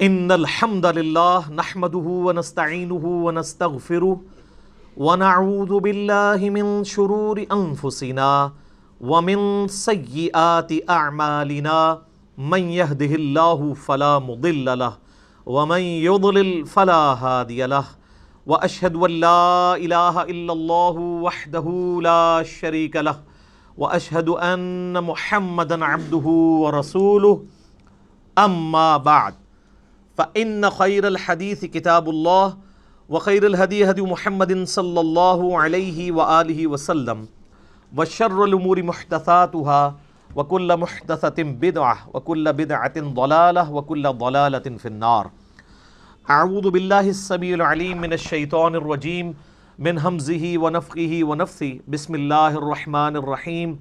ان الحمد للہ نحمده ونستعینه ونستغفره ونعوذ باللہ من شرور انفسنا ومن سیئات اعمالنا من يهده الله فلا مضل له ومن يضلل فلا هادي له واشهد ان لا اله الا الله وحده لا شريك له واشهد ان محمدا عبده ورسوله اما بعد فإن خير الحديث كتاب الله وخير الهدي هدي محمد صلى الله عليه وآله وسلم وشر الأمور محدثاتها وكل محدثة بدعة وكل بدعة ضلالة وكل ضلالة في النار. أعوذ بالله السميع العليم من الشيطان الرجيم من همزه ونفخه ونفثه. بسم الله الرحمن الرحيم.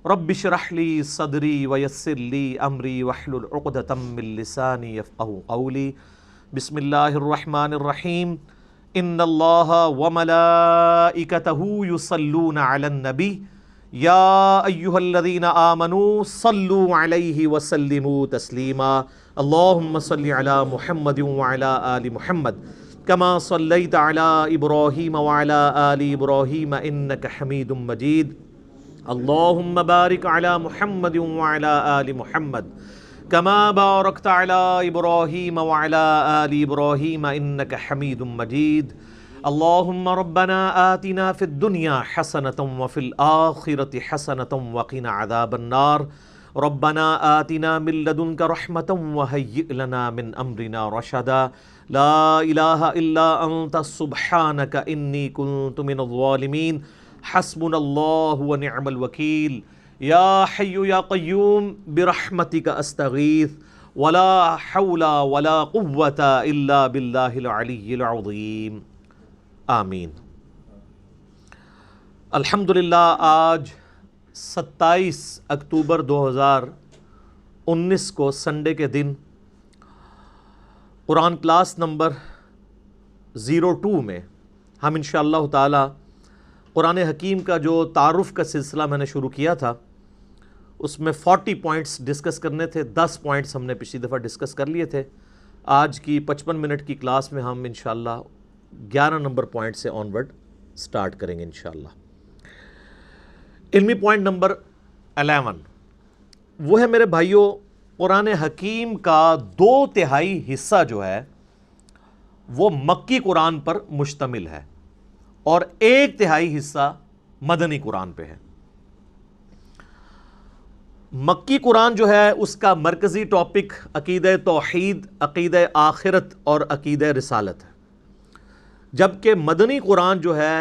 رب اشرح لي صدري ويسر لي امري واحلل عقدة من لساني يفقهوا قولي. بسم الله الرحمن الرحيم. ان الله وملائكته يصلون على النبي يا ايها الذين آمنوا صلوا عليه وسلموا تسليما. اللهم صل على محمد وعلى آل محمد كما صليت على ابراهيم وعلى آل ابراهيم انك حميد مجيد. اللهم بارك على محمد وعلى آل محمد كما باركت على إبراهيم وعلى آل إبراهيم إنك حميد مجيد. اللهم ربنا آتنا في الدنيا حسنة وفي الآخرة حسنة وقنا عذاب النار. ربنا آتنا من لدنك رحمة وهيئ لنا من أمرنا رشدا. لا إله إلا أنت سبحانك إني كنت من الظالمين. حسبنا اللہ ونعم الوکیل. یا حی یا قیوم برحمتک استغیث ولا حول ولا قوة الا باللہ العلی العظیم. آمین. الحمدللہ آج 27 اکتوبر 2019 کو سنڈے کے دن قرآن کلاس نمبر 02 میں ہم انشاءاللہ تعالی قرآن حکیم کا جو تعارف کا سلسلہ میں نے شروع کیا تھا اس میں 40 پوائنٹس ڈسکس کرنے تھے. 10 پوائنٹس ہم نے پچھلی دفعہ ڈسکس کر لیے تھے. آج کی 55 منٹ کی کلاس میں ہم انشاءاللہ 11 نمبر پوائنٹ سے آن ورڈ سٹارٹ کریں گے انشاءاللہ. علمی پوائنٹ نمبر 11 وہ ہے میرے بھائیوں، قرآن حکیم کا 2/3 حصہ جو ہے وہ مکی قرآن پر مشتمل ہے اور 1/3 حصہ مدنی قرآن پہ ہے. مکی قرآن جو ہے اس کا مرکزی ٹاپک عقیدہ توحید، عقیدہ آخرت اور عقیدہ رسالت ہے، جبکہ مدنی قرآن جو ہے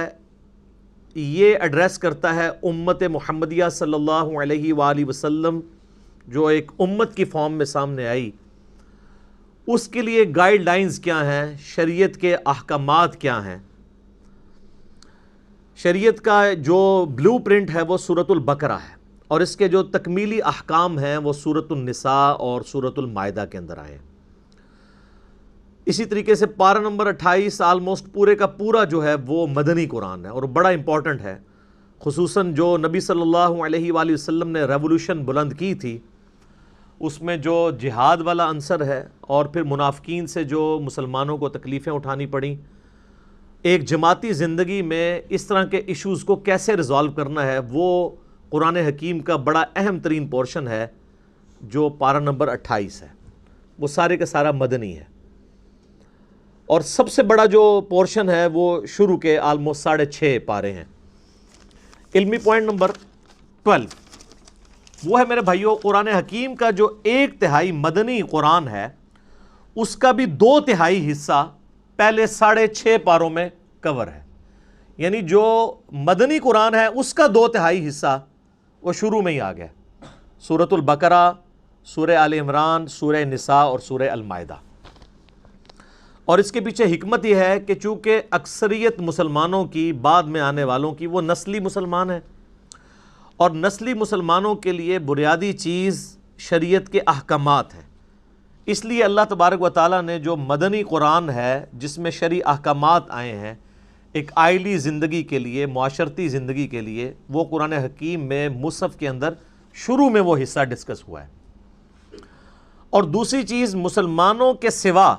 یہ ایڈریس کرتا ہے امت محمدیہ صلی اللہ علیہ وآلہ وسلم جو ایک امت کی فارم میں سامنے آئی، اس کے لیے گائیڈ لائنز کیا ہیں، شریعت کے احکامات کیا ہیں. شریعت کا جو بلو پرنٹ ہے وہ سورۃ البقرہ ہے اور اس کے جو تکمیلی احکام ہیں وہ سورۃ النساء اور سورۃ المائدہ کے اندر آئے ہیں. اسی طریقے سے پارہ نمبر 28 آلموسٹ پورے کا پورا جو ہے وہ مدنی قرآن ہے اور بڑا امپورٹنٹ ہے. خصوصاً جو نبی صلی اللہ علیہ وآلہ وسلم نے ریولوشن بلند کی تھی اس میں جو جہاد والا عنصر ہے اور پھر منافقین سے جو مسلمانوں کو تکلیفیں اٹھانی پڑیں، ایک جماعتی زندگی میں اس طرح کے ایشوز کو کیسے ریزالو کرنا ہے، وہ قرآن حکیم کا بڑا اہم ترین پورشن ہے جو پارہ نمبر 28 ہے. وہ سارے کا سارا مدنی ہے اور سب سے بڑا جو پورشن ہے وہ شروع کے آلموسٹ 6.5 پارے ہیں. علمی پوائنٹ نمبر 12 وہ ہے میرے بھائیوں، قرآن حکیم کا جو 1/3 مدنی قرآن ہے اس کا بھی 2/3 حصہ پہلے 6.5 پاروں میں کور ہے. یعنی جو مدنی قرآن ہے اس کا 2/3 حصہ وہ شروع میں ہی آ گیا. سورۃ البقرہ، سورہ آل عمران، سورہ نساء اور سورہ المائدہ. اور اس کے پیچھے حکمت یہ ہے کہ چونکہ اکثریت مسلمانوں کی، بعد میں آنے والوں کی، وہ نسلی مسلمان ہیں اور نسلی مسلمانوں کے لیے بنیادی چیز شریعت کے احکامات ہیں. اس لیے اللہ تبارک و تعالیٰ نے جو مدنی قرآن ہے جس میں شرعی احکامات آئے ہیں ایک آئلی زندگی کے لیے، معاشرتی زندگی کے لیے، وہ قرآن حکیم میں مصحف کے اندر شروع میں وہ حصہ ڈسکس ہوا ہے. اور دوسری چیز، مسلمانوں کے سوا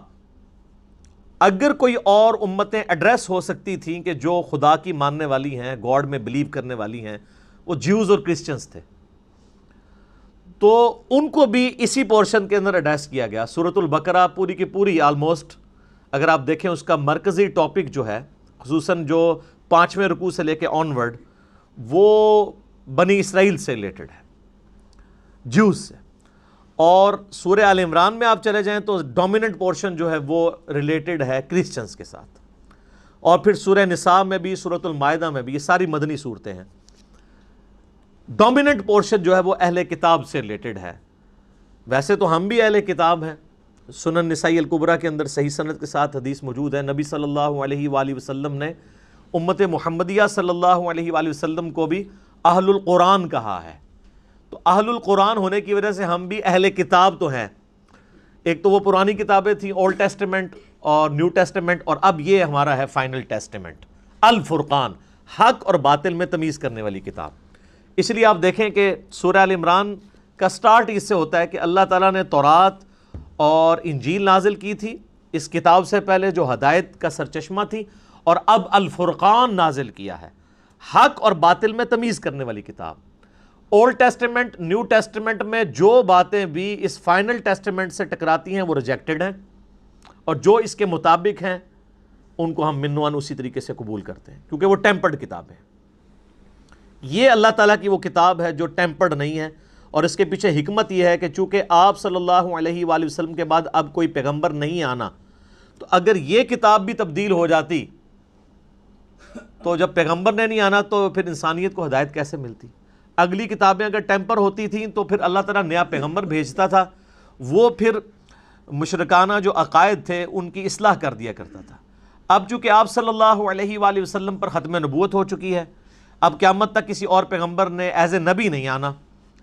اگر کوئی اور امتیں ایڈریس ہو سکتی تھیں کہ جو خدا کی ماننے والی ہیں، گاڈ میں بلیو کرنے والی ہیں، وہ جیوز اور کرسچنز تھے، تو ان کو بھی اسی پورشن کے اندر ایڈریس کیا گیا۔ سورۃ البقرہ پوری کی پوری آلموسٹ اگر آپ دیکھیں اس کا مرکزی ٹاپک جو ہے، خصوصاً جو 5ویں رکوع سے لے کے آنورڈ، وہ بنی اسرائیل سے ریلیٹڈ ہے، جیوز سے۔ اور سورہ آل عمران میں آپ چلے جائیں تو ڈومیننٹ پورشن جو ہے وہ ریلیٹڈ ہے کرسچنز کے ساتھ، اور پھر سورہ نساء میں بھی، سورۃ المائدہ میں بھی، یہ ساری مدنی صورتیں ہیں۔ ڈومیننٹ پورشن جو ہے وہ اہل کتاب سے ریلیٹڈ ہے۔ ویسے تو ہم بھی اہل کتاب ہیں، سنن نسائی الکبریٰ کے اندر صحیح سند کے ساتھ حدیث موجود ہے، نبی صلی اللہ علیہ وآلہ وسلم نے امت محمدیہ صلی اللہ علیہ وآلہ وسلم کو بھی اہل القرآن کہا ہے۔ تو اہل القرآن ہونے کی وجہ سے ہم بھی اہل کتاب تو ہیں۔ ایک تو وہ پرانی کتابیں تھیں، اولڈ ٹیسٹمنٹ اور نیو ٹیسٹمنٹ، اور اب یہ ہمارا ہے فائنل ٹیسٹمنٹ، الفرقان، حق اور باطل میں تمیز کرنے والی کتاب۔ اس لیے آپ دیکھیں کہ سورہ آل عمران کا سٹارٹ اس سے ہوتا ہے کہ اللہ تعالیٰ نے تورات اور انجیل نازل کی تھی اس کتاب سے پہلے، جو ہدایت کا سرچشمہ تھی، اور اب الفرقان نازل کیا ہے، حق اور باطل میں تمیز کرنے والی کتاب۔ اولڈ ٹیسٹمنٹ، نیو ٹیسٹمنٹ میں جو باتیں بھی اس فائنل ٹیسٹمنٹ سے ٹکراتی ہیں وہ ریجیکٹڈ ہیں، اور جو اس کے مطابق ہیں ان کو ہم منوان اسی طریقے سے قبول کرتے ہیں، کیونکہ وہ ٹیمپرڈ کتاب ہے۔ یہ اللہ تعالیٰ کی وہ کتاب ہے جو ٹیمپرڈ نہیں ہے، اور اس کے پیچھے حکمت یہ ہے کہ چونکہ آپ صلی اللہ علیہ وآلہ وسلم کے بعد اب کوئی پیغمبر نہیں آنا، تو اگر یہ کتاب بھی تبدیل ہو جاتی تو جب پیغمبر نے نہیں آنا تو پھر انسانیت کو ہدایت کیسے ملتی؟ اگلی کتابیں اگر ٹیمپر ہوتی تھیں تو پھر اللہ تعالیٰ نیا پیغمبر بھیجتا تھا، وہ پھر مشرکانہ جو عقائد تھے ان کی اصلاح کر دیا کرتا تھا۔ اب چونکہ آپ صلی اللہ علیہ وآلہ وسلم پر ختم نبوت ہو چکی ہے، اب قیامت تک کسی اور پیغمبر نے ایز اے نبی نہیں آنا،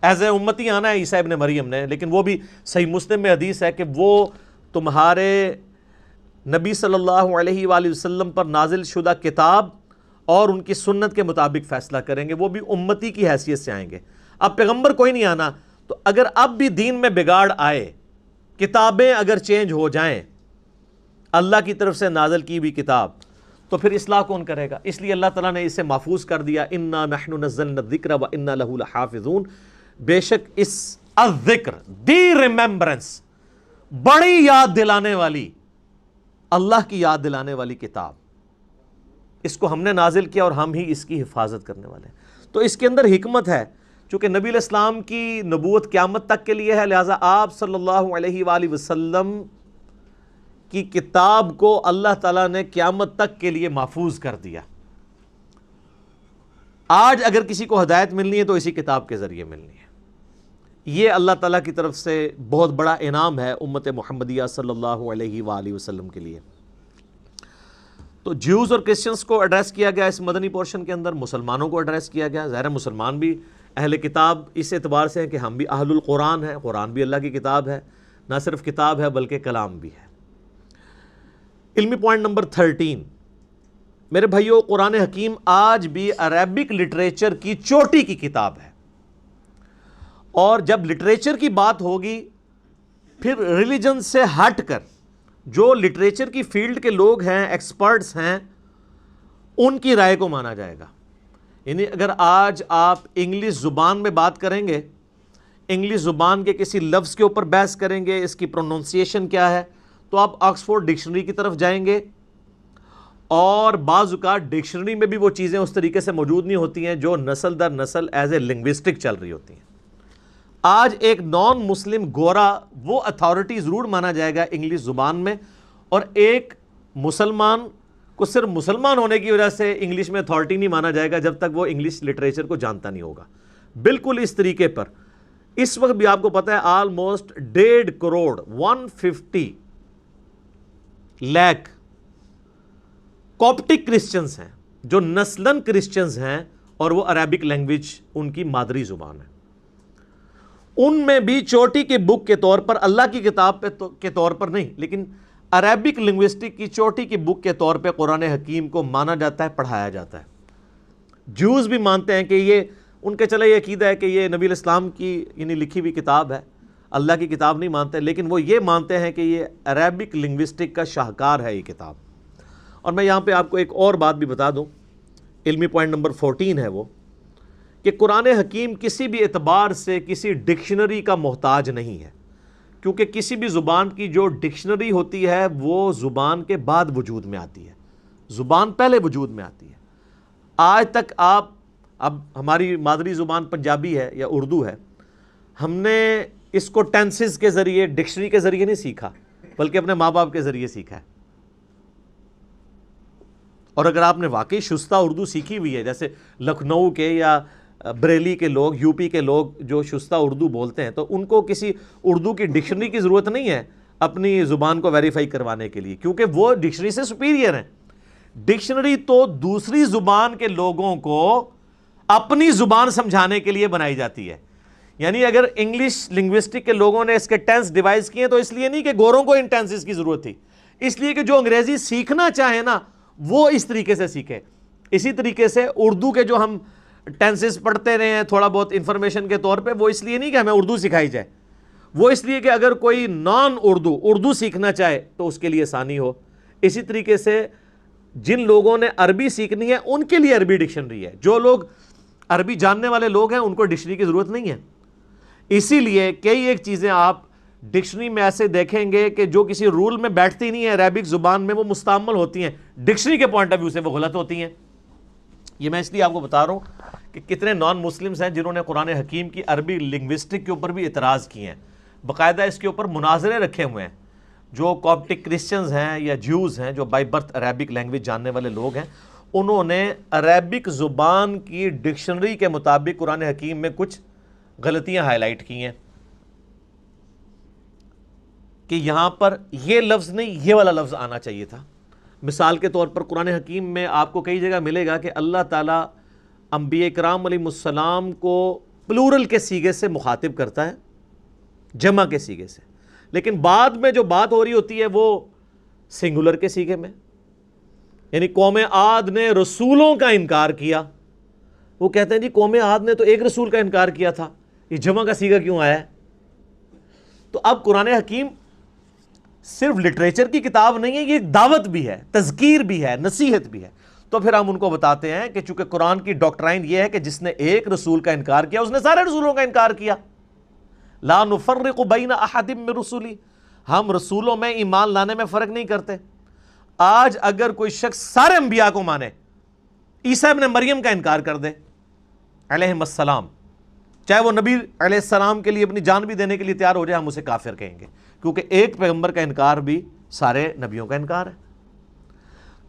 ایز اے امتی آنا ہے عیسیٰ ابن مریم نے، لیکن وہ بھی صحیح مسلم میں حدیث ہے کہ وہ تمہارے نبی صلی اللہ علیہ وآلہ وسلم پر نازل شدہ کتاب اور ان کی سنت کے مطابق فیصلہ کریں گے، وہ بھی امتی کی حیثیت سے آئیں گے۔ اب پیغمبر کوئی نہیں آنا، تو اگر اب بھی دین میں بگاڑ آئے، کتابیں اگر چینج ہو جائیں، اللہ کی طرف سے نازل کی ہوئی کتاب، تو پھر اصلاح کون کرے گا؟ اس لیے اللہ تعالیٰ نے اسے محفوظ کر دیا، اِنَّا نَحْنُ نَزَّلْنَا الذِّكْرَ وَإِنَّا لَهُ لَحَافِظُونَ۔ بے شک اس الذکر، دی ریممبرنس، بڑی یاد دلانے والی، اللہ کی یاد دلانے والی کتاب، اس کو ہم نے نازل کیا اور ہم ہی اس کی حفاظت کرنے والے ہیں۔ تو اس کے اندر حکمت ہے، چونکہ نبی علیہ السلام کی نبوت قیامت تک کے لیے ہے، لہٰذا آپ صلی اللہ علیہ وآلہ وسلم کی کتاب کو اللہ تعالیٰ نے قیامت تک کے لیے محفوظ کر دیا۔ آج اگر کسی کو ہدایت ملنی ہے تو اسی کتاب کے ذریعے ملنی ہے۔ یہ اللہ تعالیٰ کی طرف سے بہت بڑا انعام ہے امت محمدیہ صلی اللہ علیہ وآلہ وسلم کے لیے۔ تو جیوز اور کرسچنس کو ایڈریس کیا گیا اس مدنی پورشن کے اندر، مسلمانوں کو ایڈریس کیا گیا۔ ظاہر مسلمان بھی اہل کتاب اس اعتبار سے ہیں کہ ہم بھی اہل القرآن ہیں، قرآن بھی اللہ کی کتاب ہے، نہ صرف کتاب ہے بلکہ کلام بھی ہے۔ علمی پوائنٹ نمبر 13، میرے بھائیو، قرآن حکیم آج بھی عربک لٹریچر کی چوٹی کی کتاب ہے، اور جب لٹریچر کی بات ہوگی پھر ریلیجن سے ہٹ کر جو لٹریچر کی فیلڈ کے لوگ ہیں، ایکسپرٹس ہیں، ان کی رائے کو مانا جائے گا۔ یعنی اگر آج آپ انگلش زبان میں بات کریں گے، انگلش زبان کے کسی لفظ کے اوپر بحث کریں گے، اس کی پروننسیشن کیا ہے، تو آپ آکسفورڈ ڈکشنری کی طرف جائیں گے، اور بعض اوقات ڈکشنری میں بھی وہ چیزیں اس طریقے سے موجود نہیں ہوتی ہیں جو نسل در نسل ایز اے لنگوسٹک چل رہی ہوتی ہیں۔ آج ایک نان مسلم گورا وہ اتھارٹی ضرور مانا جائے گا انگلش زبان میں، اور ایک مسلمان کو صرف مسلمان ہونے کی وجہ سے انگلش میں اتھارٹی نہیں مانا جائے گا جب تک وہ انگلش لٹریچر کو جانتا نہیں ہوگا۔ بالکل اس طریقے پر اس وقت بھی آپ کو پتہ ہے آلموسٹ 1.5 کروڑ 150 لاکھ کوپٹک کرسچنز ہیں جو نسلاً کرسچنز ہیں، اور وہ عربک لینگویج ان کی مادری زبان ہے۔ ان میں بھی چوٹی کے بک کے طور پر، اللہ کی کتاب کے طور پر نہیں، لیکن عربک لنگوسٹک کی چوٹی کی بک کے طور پہ قرآن حکیم کو مانا جاتا ہے، پڑھایا جاتا ہے۔ جوز بھی مانتے ہیں کہ یہ ان کے چلے یہ عقیدہ ہے کہ یہ نبی علیہ السلام کی یعنی لکھی ہوئی کتاب ہے، اللہ کی کتاب نہیں مانتے، لیکن وہ یہ مانتے ہیں کہ یہ عربک لنگوسٹک کا شاہکار ہے یہ کتاب۔ اور میں یہاں پہ آپ کو ایک اور بات بھی بتا دوں، علمی پوائنٹ نمبر 14 ہے وہ، کہ قرآن حکیم کسی بھی اعتبار سے کسی ڈکشنری کا محتاج نہیں ہے، کیونکہ کسی بھی زبان کی جو ڈکشنری ہوتی ہے وہ زبان کے بعد وجود میں آتی ہے، زبان پہلے وجود میں آتی ہے۔ آج تک آپ، اب ہماری مادری زبان پنجابی ہے یا اردو ہے، ہم نے اس کو ٹینسز کے ذریعے، ڈکشنری کے ذریعے نہیں سیکھا، بلکہ اپنے ماں باپ کے ذریعے سیکھا ہے۔ اور اگر آپ نے واقعی شستہ اردو سیکھی ہوئی ہے، جیسے لکھنؤ کے یا بریلی کے لوگ، یو پی کے لوگ جو شستہ اردو بولتے ہیں، تو ان کو کسی اردو کی ڈکشنری کی ضرورت نہیں ہے اپنی زبان کو ویریفائی کروانے کے لیے، کیونکہ وہ ڈکشنری سے سپیریئر ہیں۔ ڈکشنری تو دوسری زبان کے لوگوں کو اپنی زبان سمجھانے کے لیے بنائی جاتی ہے۔ یعنی اگر انگلش لنگوسٹک کے لوگوں نے اس کے ٹینس ڈیوائز کیے تو اس لیے نہیں کہ گوروں کو ان ٹینسز کی ضرورت تھی، اس لیے کہ جو انگریزی سیکھنا چاہے نا وہ اس طریقے سے سیکھے۔ اسی طریقے سے اردو کے جو ہم ٹینسز پڑھتے رہے ہیں تھوڑا بہت انفارمیشن کے طور پہ، وہ اس لیے نہیں کہ ہمیں اردو سکھائی جائے، وہ اس لیے کہ اگر کوئی نان اردو سیکھنا چاہے تو اس کے لیے آسانی ہو۔ اسی طریقے سے جن لوگوں نے عربی سیکھنی ہے ان کے لیے عربی ڈکشنری ہے، جو لوگ عربی جاننے والے لوگ ہیں ان کو ڈکشنری کی ضرورت نہیں ہے۔ اسی لیے کئی ایک چیزیں آپ ڈکشنری میں ایسے دیکھیں گے کہ جو کسی رول میں بیٹھتی نہیں ہے عربک زبان میں، وہ مستعمل ہوتی ہیں، ڈکشنری کے پوائنٹ آف ویو سے وہ غلط ہوتی ہیں۔ یہ میں اس لیے آپ کو بتا رہا ہوں کہ کتنے نان مسلمز ہیں جنہوں نے قرآن حکیم کی عربی لنگوسٹک کے اوپر بھی اعتراض کیے ہیں، باقاعدہ اس کے اوپر مناظرے رکھے ہوئے ہیں۔ جو کاپٹک کرسچنز ہیں یا جیوز ہیں جو بائی برتھ عربک لینگویج جاننے والے لوگ ہیں، انہوں نے عربک زبان کی ڈکشنری کے مطابق قرآن حکیم میں کچھ غلطیاں ہائی لائٹ کی ہیں کہ یہاں پر یہ لفظ نہیں یہ والا لفظ آنا چاہیے تھا۔ مثال کے طور پر قرآن حکیم میں آپ کو کئی جگہ ملے گا کہ اللہ تعالیٰ انبیاء کرام علیہ السلام کو پلورل کے سیغے سے مخاطب کرتا ہے، جمع کے سیغے سے، لیکن بعد میں جو بات ہو رہی ہوتی ہے وہ سنگولر کے سیغے میں۔ یعنی قوم عاد نے رسولوں کا انکار کیا، وہ کہتے ہیں جی قوم عاد نے تو ایک رسول کا انکار کیا تھا، یہ جمع کا سیغہ کیوں آیا ہے؟ تو اب قرآن حکیم صرف لٹریچر کی کتاب نہیں ہے، یہ دعوت بھی ہے، تذکیر بھی ہے، نصیحت بھی ہے۔ تو پھر ہم ان کو بتاتے ہیں کہ چونکہ قرآن کی ڈاکٹرائن یہ ہے کہ جس نے ایک رسول کا انکار کیا اس نے سارے رسولوں کا انکار کیا۔ لا نفرق بین احد من رسلی، ہم رسولوں میں ایمان لانے میں فرق نہیں کرتے۔ آج اگر کوئی شخص سارے انبیاء کو مانے، عیسیٰ ابن مریم کا انکار کر دے علیہم السلام، چاہے وہ نبی علیہ السلام کے لیے اپنی جان بھی دینے کے لیے تیار ہو جائے، ہم اسے کافر کہیں گے، کیونکہ ایک پیغمبر کا انکار بھی سارے نبیوں کا انکار ہے۔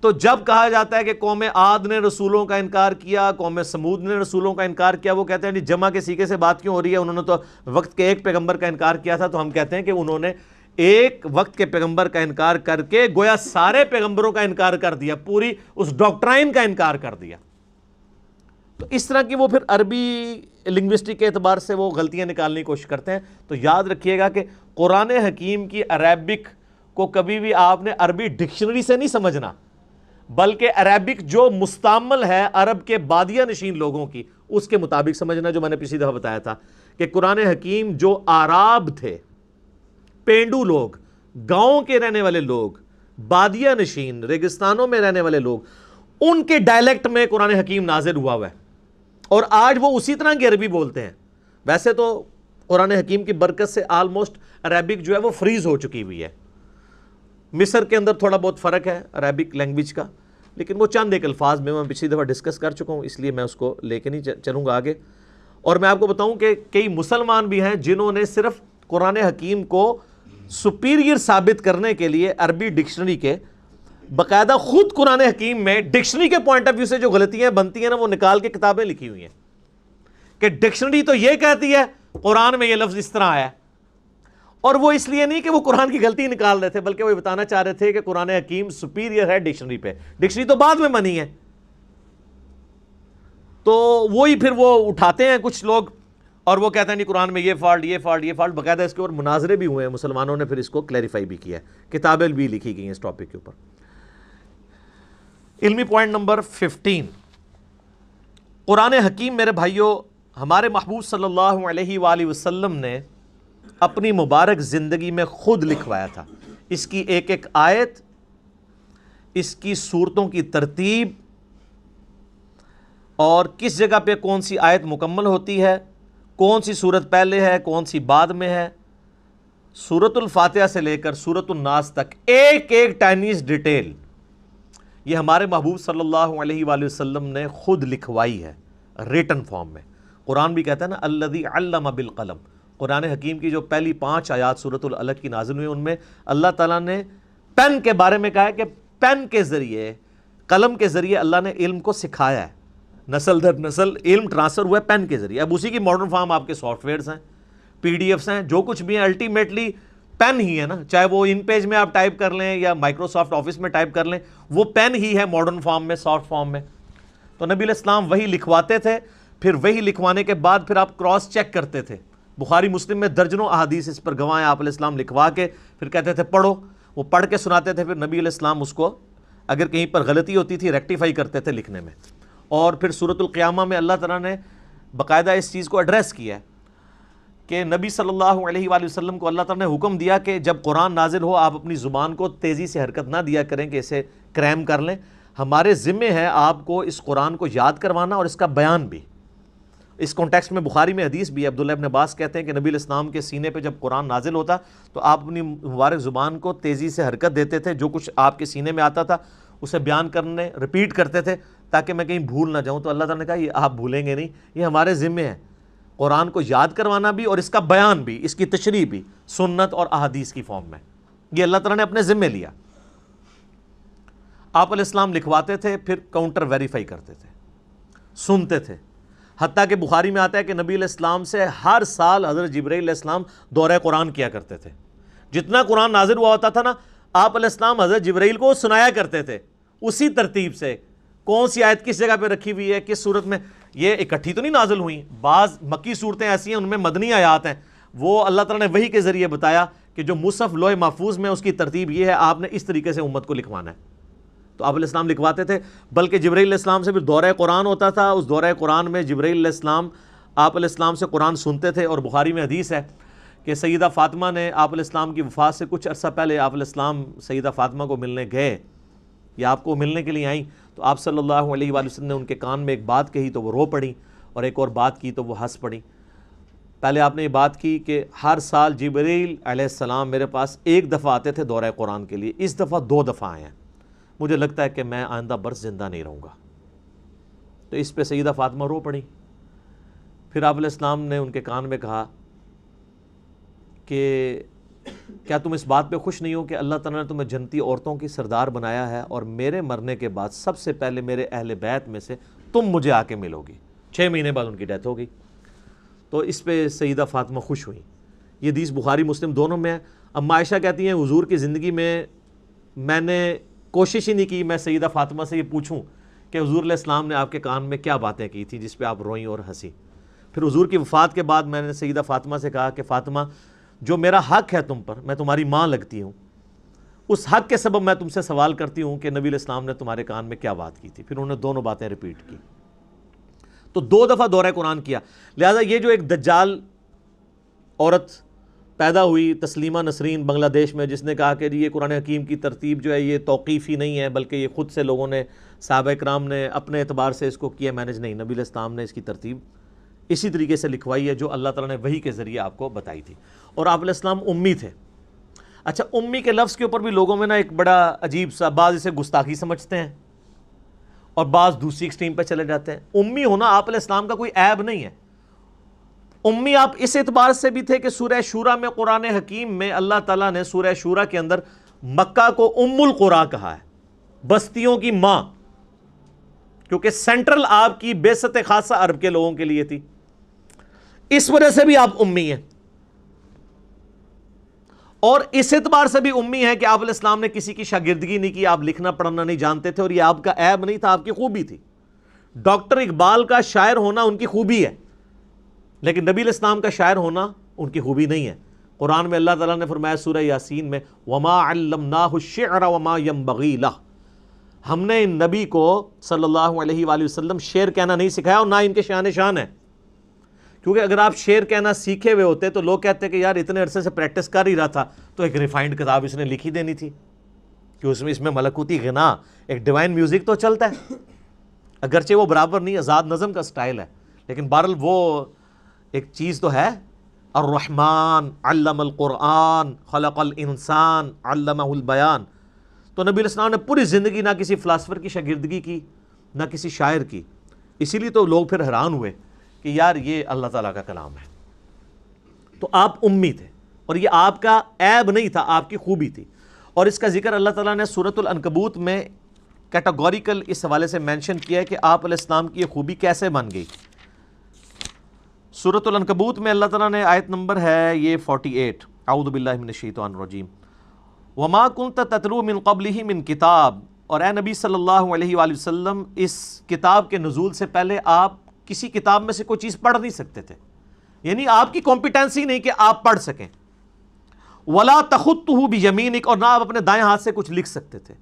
تو جب کہا جاتا ہے کہ قوم عاد نے رسولوں کا انکار کیا، قوم سمود نے رسولوں کا انکار کیا، وہ کہتے ہیں جی جمع کے سیغے سے بات کیوں ہو رہی ہے، انہوں نے تو وقت کے ایک پیغمبر کا انکار کیا تھا۔ تو ہم کہتے ہیں کہ انہوں نے ایک وقت کے پیغمبر کا انکار کر کے گویا سارے پیغمبروں کا انکار کر دیا، پوری اس ڈاکٹرائن کا انکار کر دیا۔ تو اس طرح کی وہ پھر عربی لنگوسٹک کے اعتبار سے وہ غلطیاں نکالنے کی کوشش کرتے ہیں۔ تو یاد رکھیے گا کہ قرآن حکیم کی عربک کو کبھی بھی آپ نے عربی ڈکشنری سے نہیں سمجھنا، بلکہ عربک جو مستعمل ہے عرب کے بادیہ نشین لوگوں کی، اس کے مطابق سمجھنا، جو میں نے پچھلی دفعہ بتایا تھا کہ قرآن حکیم جو آراب تھے، پینڈو لوگ، گاؤں کے رہنے والے لوگ، بادیہ نشین ریگستانوں میں رہنے والے لوگ، ان کے ڈائلیکٹ میں قرآن حکیم نازل ہوا ہے، اور آج وہ اسی طرح کی عربی بولتے ہیں۔ ویسے تو قرآن حکیم کی برکت سے آلموسٹ عربک جو ہے وہ فریز ہو چکی ہوئی ہے۔ مصر کے اندر تھوڑا بہت فرق ہے عربک لینگویج کا، لیکن وہ چند ایک الفاظ میں پچھلی دفعہ ڈسکس کر چکا ہوں، اس لیے میں اس کو لے کے نہیں چلوں گا آگے۔ اور میں آپ کو بتاؤں کہ کئی مسلمان بھی ہیں جنہوں نے صرف قرآن حکیم کو سپیریئر ثابت کرنے کے لیے عربی ڈکشنری کے باقاعدہ خود قرآن حکیم میں ڈکشنری کے پوائنٹ آف ویو سے جو غلطیاں بنتی ہیں نا، وہ نکال کے کتابیں لکھی ہوئی ہیں کہ ڈکشنری تو یہ کہتی ہے قرآن میں یہ لفظ اس طرح آیا ہے۔ اور وہ اس لیے نہیں کہ وہ قرآن کی غلطی نکال رہے تھے، بلکہ وہ بتانا چاہ رہے تھے کہ قرآن حکیم سپیریئر ہے ڈکشنری پہ، ڈکشنری تو بعد میں بنی ہے۔ تو وہی پھر وہ اٹھاتے ہیں کچھ لوگ اور وہ کہتے ہیں نہیں قرآن میں یہ فالٹ، یہ فالٹ، یہ فالٹ، باقاعدہ اس کے اوپر مناظرے بھی ہوئے ہیں، مسلمانوں نے پھر اس کو کلیریفائی بھی کیا ہے، کتابیں بھی لکھی گئی ہیں اس ٹاپک کے اوپر۔ علمی پوائنٹ نمبر 15، قرآن حکیم میرے بھائیوں ہمارے محبوب صلی اللہ علیہ وآلہ وسلم نے اپنی مبارک زندگی میں خود لکھوایا تھا۔ اس کی ایک ایک آیت، اس کی صورتوں کی ترتیب، اور کس جگہ پہ کون سی آیت مکمل ہوتی ہے، کون سی صورت پہلے ہے کون سی بعد میں ہے، سورۃ الفاتحہ سے لے کر سورۃ الناس تک ایک ایک ٹائنیز ڈیٹیل یہ ہمارے محبوب صلی اللہ علیہ وآلہ وسلم نے خود لکھوائی ہے ریٹن فارم میں۔ قرآن بھی کہتا ہے نا الذی علم بالقلم، قرآن حکیم کی جو پہلی 5 آیات سورۃ العلق کی نازل ہوئی ان میں اللہ تعالیٰ نے پین کے بارے میں کہا ہے کہ پین کے ذریعے، قلم کے ذریعے اللہ نے علم کو سکھایا ہے، نسل در نسل علم ٹرانسفر ہوا ہے پین کے ذریعے۔ اب اسی کی ماڈرن فارم آپ کے سافٹ ویئرز ہیں، پی ڈی ایفس ہیں، جو کچھ بھی ہیں، الٹیمیٹلی پین ہی ہے نا، چاہے وہ ان پیج میں آپ ٹائپ کر لیں یا مائکروسافٹ آفس میں ٹائپ کر لیں، وہ پین ہی ہے ماڈرن فارم میں، سافٹ فارم میں۔ تو نبی علیہ السلام وہی لکھواتے تھے، پھر وہی لکھوانے کے بعد پھر آپ کراس چیک کرتے تھے۔ بخاری مسلم میں درجنوں احادیث اس پر گواہ ہیں، آپ علیہ السلام لکھوا کے پھر کہتے تھے پڑھو، وہ پڑھ کے سناتے تھے، پھر نبی علیہ السلام اس کو اگر کہیں پر غلطی ہوتی تھی ریکٹیفائی کرتے تھے لکھنے میں۔ اور پھر سورۃ القیامہ میں اللہ تعالیٰ نے باقاعدہ اس چیز کو ایڈریس کیا ہے کہ نبی صلی اللہ علیہ وآلہ وسلم کو اللہ تعالیٰ نے حکم دیا کہ جب قرآن نازل ہو آپ اپنی زبان کو تیزی سے حرکت نہ دیا کریں کہ اسے کریم کر لیں، ہمارے ذمے ہے آپ کو اس قرآن کو یاد کروانا اور اس کا بیان بھی۔ اس کانٹیکسٹ میں بخاری میں حدیث بھی ہے، عبداللہ ابن عباس کہتے ہیں کہ نبی علیہ السلام کے سینے پہ جب قرآن نازل ہوتا تو آپ اپنی مبارک زبان کو تیزی سے حرکت دیتے تھے، جو کچھ آپ کے سینے میں آتا تھا اسے بیان کرنے ریپیٹ کرتے تھے تاکہ میں کہیں بھول نہ جاؤں۔ تو اللہ تعالیٰ نے کہا یہ آپ بھولیں گے نہیں، یہ ہمارے ذمے ہے، قرآن کو یاد کروانا بھی اور اس کا بیان بھی، اس کی تشریح بھی سنت اور احادیث کی فارم میں، یہ اللہ تعالیٰ نے اپنے ذمے لیا۔ آپ علیہ السلام لکھواتے تھے، پھر کاؤنٹر ویریفائی کرتے تھے، سنتے تھے، حتیٰ کہ بخاری میں آتا ہے کہ نبی علیہ السلام سے ہر سال حضرت جبرائیل علیہ السلام دورہ قرآن کیا کرتے تھے۔ جتنا قرآن نازل ہوا ہوتا تھا نا، آپ علیہ السلام حضرت جبرائیل کو سنایا کرتے تھے اسی ترتیب سے، کون سی آیت کس جگہ پہ رکھی ہوئی ہے، کس صورت میں۔ یہ اکٹھی تو نہیں نازل ہوئیں، بعض مکی صورتیں ایسی ہیں ان میں مدنی آیات ہیں، وہ اللہ تعالیٰ نے وحی کے ذریعے بتایا کہ جو مصحف لوح محفوظ میں اس کی ترتیب یہ ہے، آپ نے اس طریقے سے امت کو لکھوانا ہے۔ تو آپ علیہ السلام لکھواتے تھے، بلکہ جبرائیل علیہ السلام سے پھر دورہ قرآن ہوتا تھا، اس دورہ قرآن میں جبرائیل علیہ السلام آپ علیہ السلام سے قرآن سنتے تھے۔ اور بخاری میں حدیث ہے کہ سیدہ فاطمہ نے آپ علیہ السلام کی وفات سے کچھ عرصہ پہلے آپ علیہ السلام سیدہ فاطمہ کو ملنے گئے یا آپ کو ملنے کے لیے آئیں، تو آپ صلی اللہ علیہ وآلہ وسلم نے ان کے کان میں ایک بات کہی تو وہ رو پڑی، اور ایک اور بات کی تو وہ ہنس پڑی۔ پہلے آپ نے یہ بات کی کہ ہر سال جبرائیل علیہ السلام میرے پاس ایک دفعہ آتے تھے دورہ قرآن کے لیے، اس دفعہ 2 دفعہ آئے ہیں، مجھے لگتا ہے کہ میں آئندہ برس زندہ نہیں رہوں گا۔ تو اس پہ سیدہ فاطمہ رو پڑی۔ پھر آپ علیہ السلام نے ان کے کان میں کہا کہ کیا تم اس بات پہ خوش نہیں ہو کہ اللہ تعالیٰ نے تمہیں جنتی عورتوں کی سردار بنایا ہے، اور میرے مرنے کے بعد سب سے پہلے میرے اہل بیت میں سے تم مجھے آ کے ملو گی۔ 6 مہینے بعد ان کی ڈیتھ ہو گئی۔ تو اس پہ سیدہ فاطمہ خوش ہوئی۔ یہ حدیث بخاری مسلم دونوں میں ہے۔ اما عائشہ کہتی ہیں حضور کی زندگی میں نے کوشش ہی نہیں کی میں سیدہ فاطمہ سے یہ پوچھوں کہ حضور علیہ السلام نے آپ کے کان میں کیا باتیں کی تھیں جس پہ آپ روئیں اور ہنسی۔ پھر حضور کی وفات کے بعد میں نے سیدہ فاطمہ سے کہا کہ فاطمہ، جو میرا حق ہے تم پر، میں تمہاری ماں لگتی ہوں، اس حق کے سبب میں تم سے سوال کرتی ہوں کہ نبی علیہ السلام نے تمہارے کان میں کیا بات کی تھی۔ پھر انہوں نے دونوں باتیں ریپیٹ کی۔ تو 2 دفعہ دورہ قرآن کیا۔ لہٰذا یہ جو ایک دجال عورت پیدا ہوئی تسلیمہ نسرین بنگلہ دیش میں، جس نے کہا کہ یہ قرآن حکیم کی ترتیب جو ہے یہ توقیفی نہیں ہے بلکہ یہ خود سے لوگوں نے، صحابہ کرام نے اپنے اعتبار سے اس کو کیا مینج، نہیں، نبی علیہ السلام نے اس کی ترتیب اسی طریقے سے لکھوائی ہے جو اللہ تعالیٰ نے وحی کے ذریعے آپ کو بتائی تھی۔ اور آپ علیہ السلام امی تھے۔ اچھا، امی کے لفظ کے اوپر بھی لوگوں میں نا ایک بڑا عجیب سا، بعض اسے گستاخی سمجھتے ہیں اور بعض دوسری ایکسٹریم پہ چلے جاتے ہیں۔ امی ہونا آپ علیہ السلام کا کوئی عیب نہیں ہے۔ امی آپ اس اعتبار سے بھی تھے کہ سورہ شورا میں، قرآن حکیم میں اللہ تعالیٰ نے سورہ شورا کے اندر مکہ کو ام القریٰ کہا ہے، بستیوں کی ماں، کیونکہ سینٹرل آپ کی بعثت خاصہ عرب کے لوگوں کے لیے تھی، اس وجہ سے بھی آپ امی ہیں۔ اور اس اعتبار سے بھی امی ہیں کہ آپ علیہ السلام نے کسی کی شاگردگی نہیں کی، آپ لکھنا پڑھنا نہیں جانتے تھے، اور یہ آپ کا عیب نہیں تھا، آپ کی خوبی تھی۔ ڈاکٹر اقبال کا شاعر ہونا ان کی خوبی ہے، لیکن نبی علیہ السلام کا شاعر ہونا ان کی خوبی نہیں ہے۔ قرآن میں اللہ تعالیٰ نے فرمایا سورہ یاسین میں، وَمَا عَلَّمْنَاهُ الشِّعْرَ وَمَا يَنبَغِي لَهُ، ہم نے ان نبی کو صلی اللہ علیہ وآلہ وسلم شعر کہنا نہیں سکھایا، اور نہ ان کے شان ہے، کیونکہ اگر آپ شعر کہنا سیکھے ہوئے ہوتے تو لوگ کہتے کہ یار اتنے عرصے سے پریکٹس کر ہی رہا تھا تو ایک ریفائنڈ کتاب اس نے لکھی دینی تھی، کہ اس میں ملکوتی غنا، ایک ڈیوائن میوزک تو چلتا ہے، اگرچہ وہ برابر نہیں، آزاد نظم کا سٹائل ہے، لیکن بہرحال وہ ایک چیز تو ہے۔ الرحمن علم القرآن خلق الانسان علمہ البیان۔ تو نبی علیہ السلام نے پوری زندگی نہ کسی فلاسفر کی شاگردگی کی نہ کسی شاعر کی، اسی لیے تو لوگ پھر حیران ہوئے کہ یار یہ اللہ تعالیٰ کا کلام ہے۔ تو آپ امی تھے، اور یہ آپ کا عیب نہیں تھا، آپ کی خوبی تھی، اور اس کا ذکر اللہ تعالیٰ نے سورۃ العنکبوت میں کیٹاگوریکل اس حوالے سے مینشن کیا ہے کہ آپ علیہ السلام کی یہ خوبی کیسے بن گئی۔ سورۃ العنکبوت میں اللہ تعالیٰ نے آیت نمبر ہے یہ 48، اعوذ باللہ من الشیطان الرجیم، وما کنت تتلو من قبلہ من کتاب، اور اے نبی صلی اللہ علیہ وآلہ وسلم اس کتاب کے نزول سے پہلے آپ کسی کتاب میں سے کوئی چیز پڑھ نہیں سکتے تھے، یعنی آپ کی کمپیٹنسی نہیں کہ آپ پڑھ سکیں، ولا تخطہ بیمینک، اور نہ آپ اپنے دائیں ہاتھ سے کچھ لکھ سکتے تھے،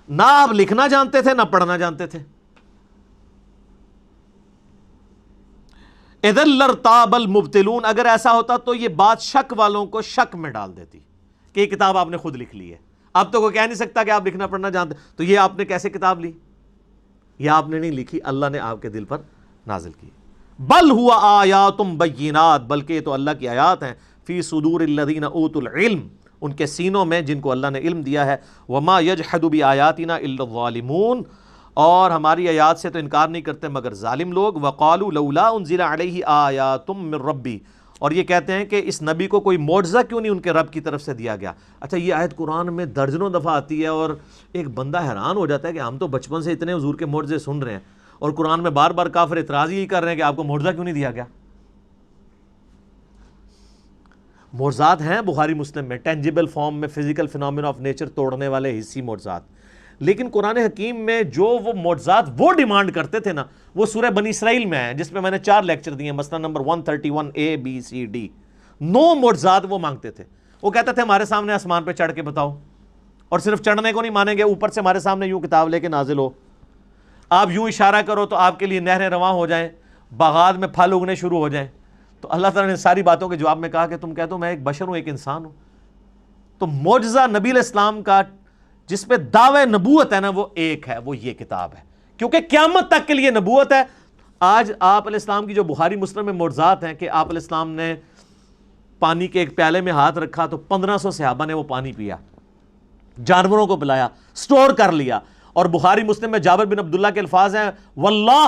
نہ آپ لکھنا جانتے تھے نہ پڑھنا جانتے تھے۔ اذا لارتاب المبطلون، اگر ایسا ہوتا تو یہ بات شک والوں کو شک میں ڈال دیتی کہ یہ کتاب آپ نے خود لکھ لی ہے۔ اب تو کوئی کہہ نہیں سکتا کہ آپ لکھنا پڑھنا جانتے، تو یہ آپ نے کیسے کتاب لی؟ یہ آپ نے نہیں لکھی، اللہ نے آپ کے دل پر نازل کی۔ بل ہوا آیات بینات، بلکہ یہ تو اللہ کی آیات ہیں، فی صدور الذین اوتوا العلم، ان کے سینوں میں جن کو اللہ نے علم دیا ہے، وما یجحد بآیاتنا الا الظالمون، اور ہماری آیات سے تو انکار نہیں کرتے مگر ظالم لوگ، وقالوا لولا انزل علیہ آیات من ربی، اور یہ کہتے ہیں کہ اس نبی کو کوئی معجزہ کیوں نہیں ان کے رب کی طرف سے دیا گیا۔ اچھا یہ آیت قرآن میں درجنوں دفعہ آتی ہے، اور ایک بندہ حیران ہو جاتا ہے کہ ہم تو بچپن سے اتنے حضور کے معجزے سن رہے ہیں، اور قرآن میں بار بار کافر اعتراض ہی کر رہے ہیں کہ آپ کو معجزہ کیوں نہیں دیا گیا۔ معجزات ہیں بخاری مسلم میں، ٹینجیبل فارم میں، فزیکل فینومینا آف نیچر توڑنے والے حسی معجزات، لیکن قرآن حکیم میں جو وہ معجزات وہ ڈیمانڈ کرتے تھے نا، وہ سورہ بنی اسرائیل میں ہے، جس میں میں نے 4 لیکچر دیے، مثلا number 131 A B C D، 9 معجزات وہ مانگتے تھے۔ وہ کہتے تھے ہمارے سامنے آسمان پہ چڑھ کے بتاؤ، اور صرف چڑھنے کو نہیں مانیں گے، اوپر سے ہمارے سامنے یوں کتاب لے کے نازل ہو، آپ یوں اشارہ کرو تو آپ کے لیے نہریں رواں ہو جائیں، باغات میں پھل اگنے شروع ہو جائیں۔ تو اللہ تعالیٰ نے ساری باتوں کے جواب میں کہا کہ تم کہہ دو میں ایک بشر ہوں، ایک انسان ہوں۔ تو معجزہ نبی علیہ السلام کا جس پہ دعوی نبوت ہے نا، وہ ایک ہے، وہ یہ کتاب ہے، کیونکہ قیامت تک کے لیے نبوت ہے۔ آج آپ علیہ السلام کی جو بخاری مسلم میں معجزات ہیں کہ آپ علیہ السلام نے پانی کے ایک پیالے میں ہاتھ رکھا تو 1500 صحابہ نے وہ پانی پیا، جانوروں کو پلایا، سٹور کر لیا، اور بخاری مسلم میں جابر بن عبداللہ کے الفاظ ہیں، واللہ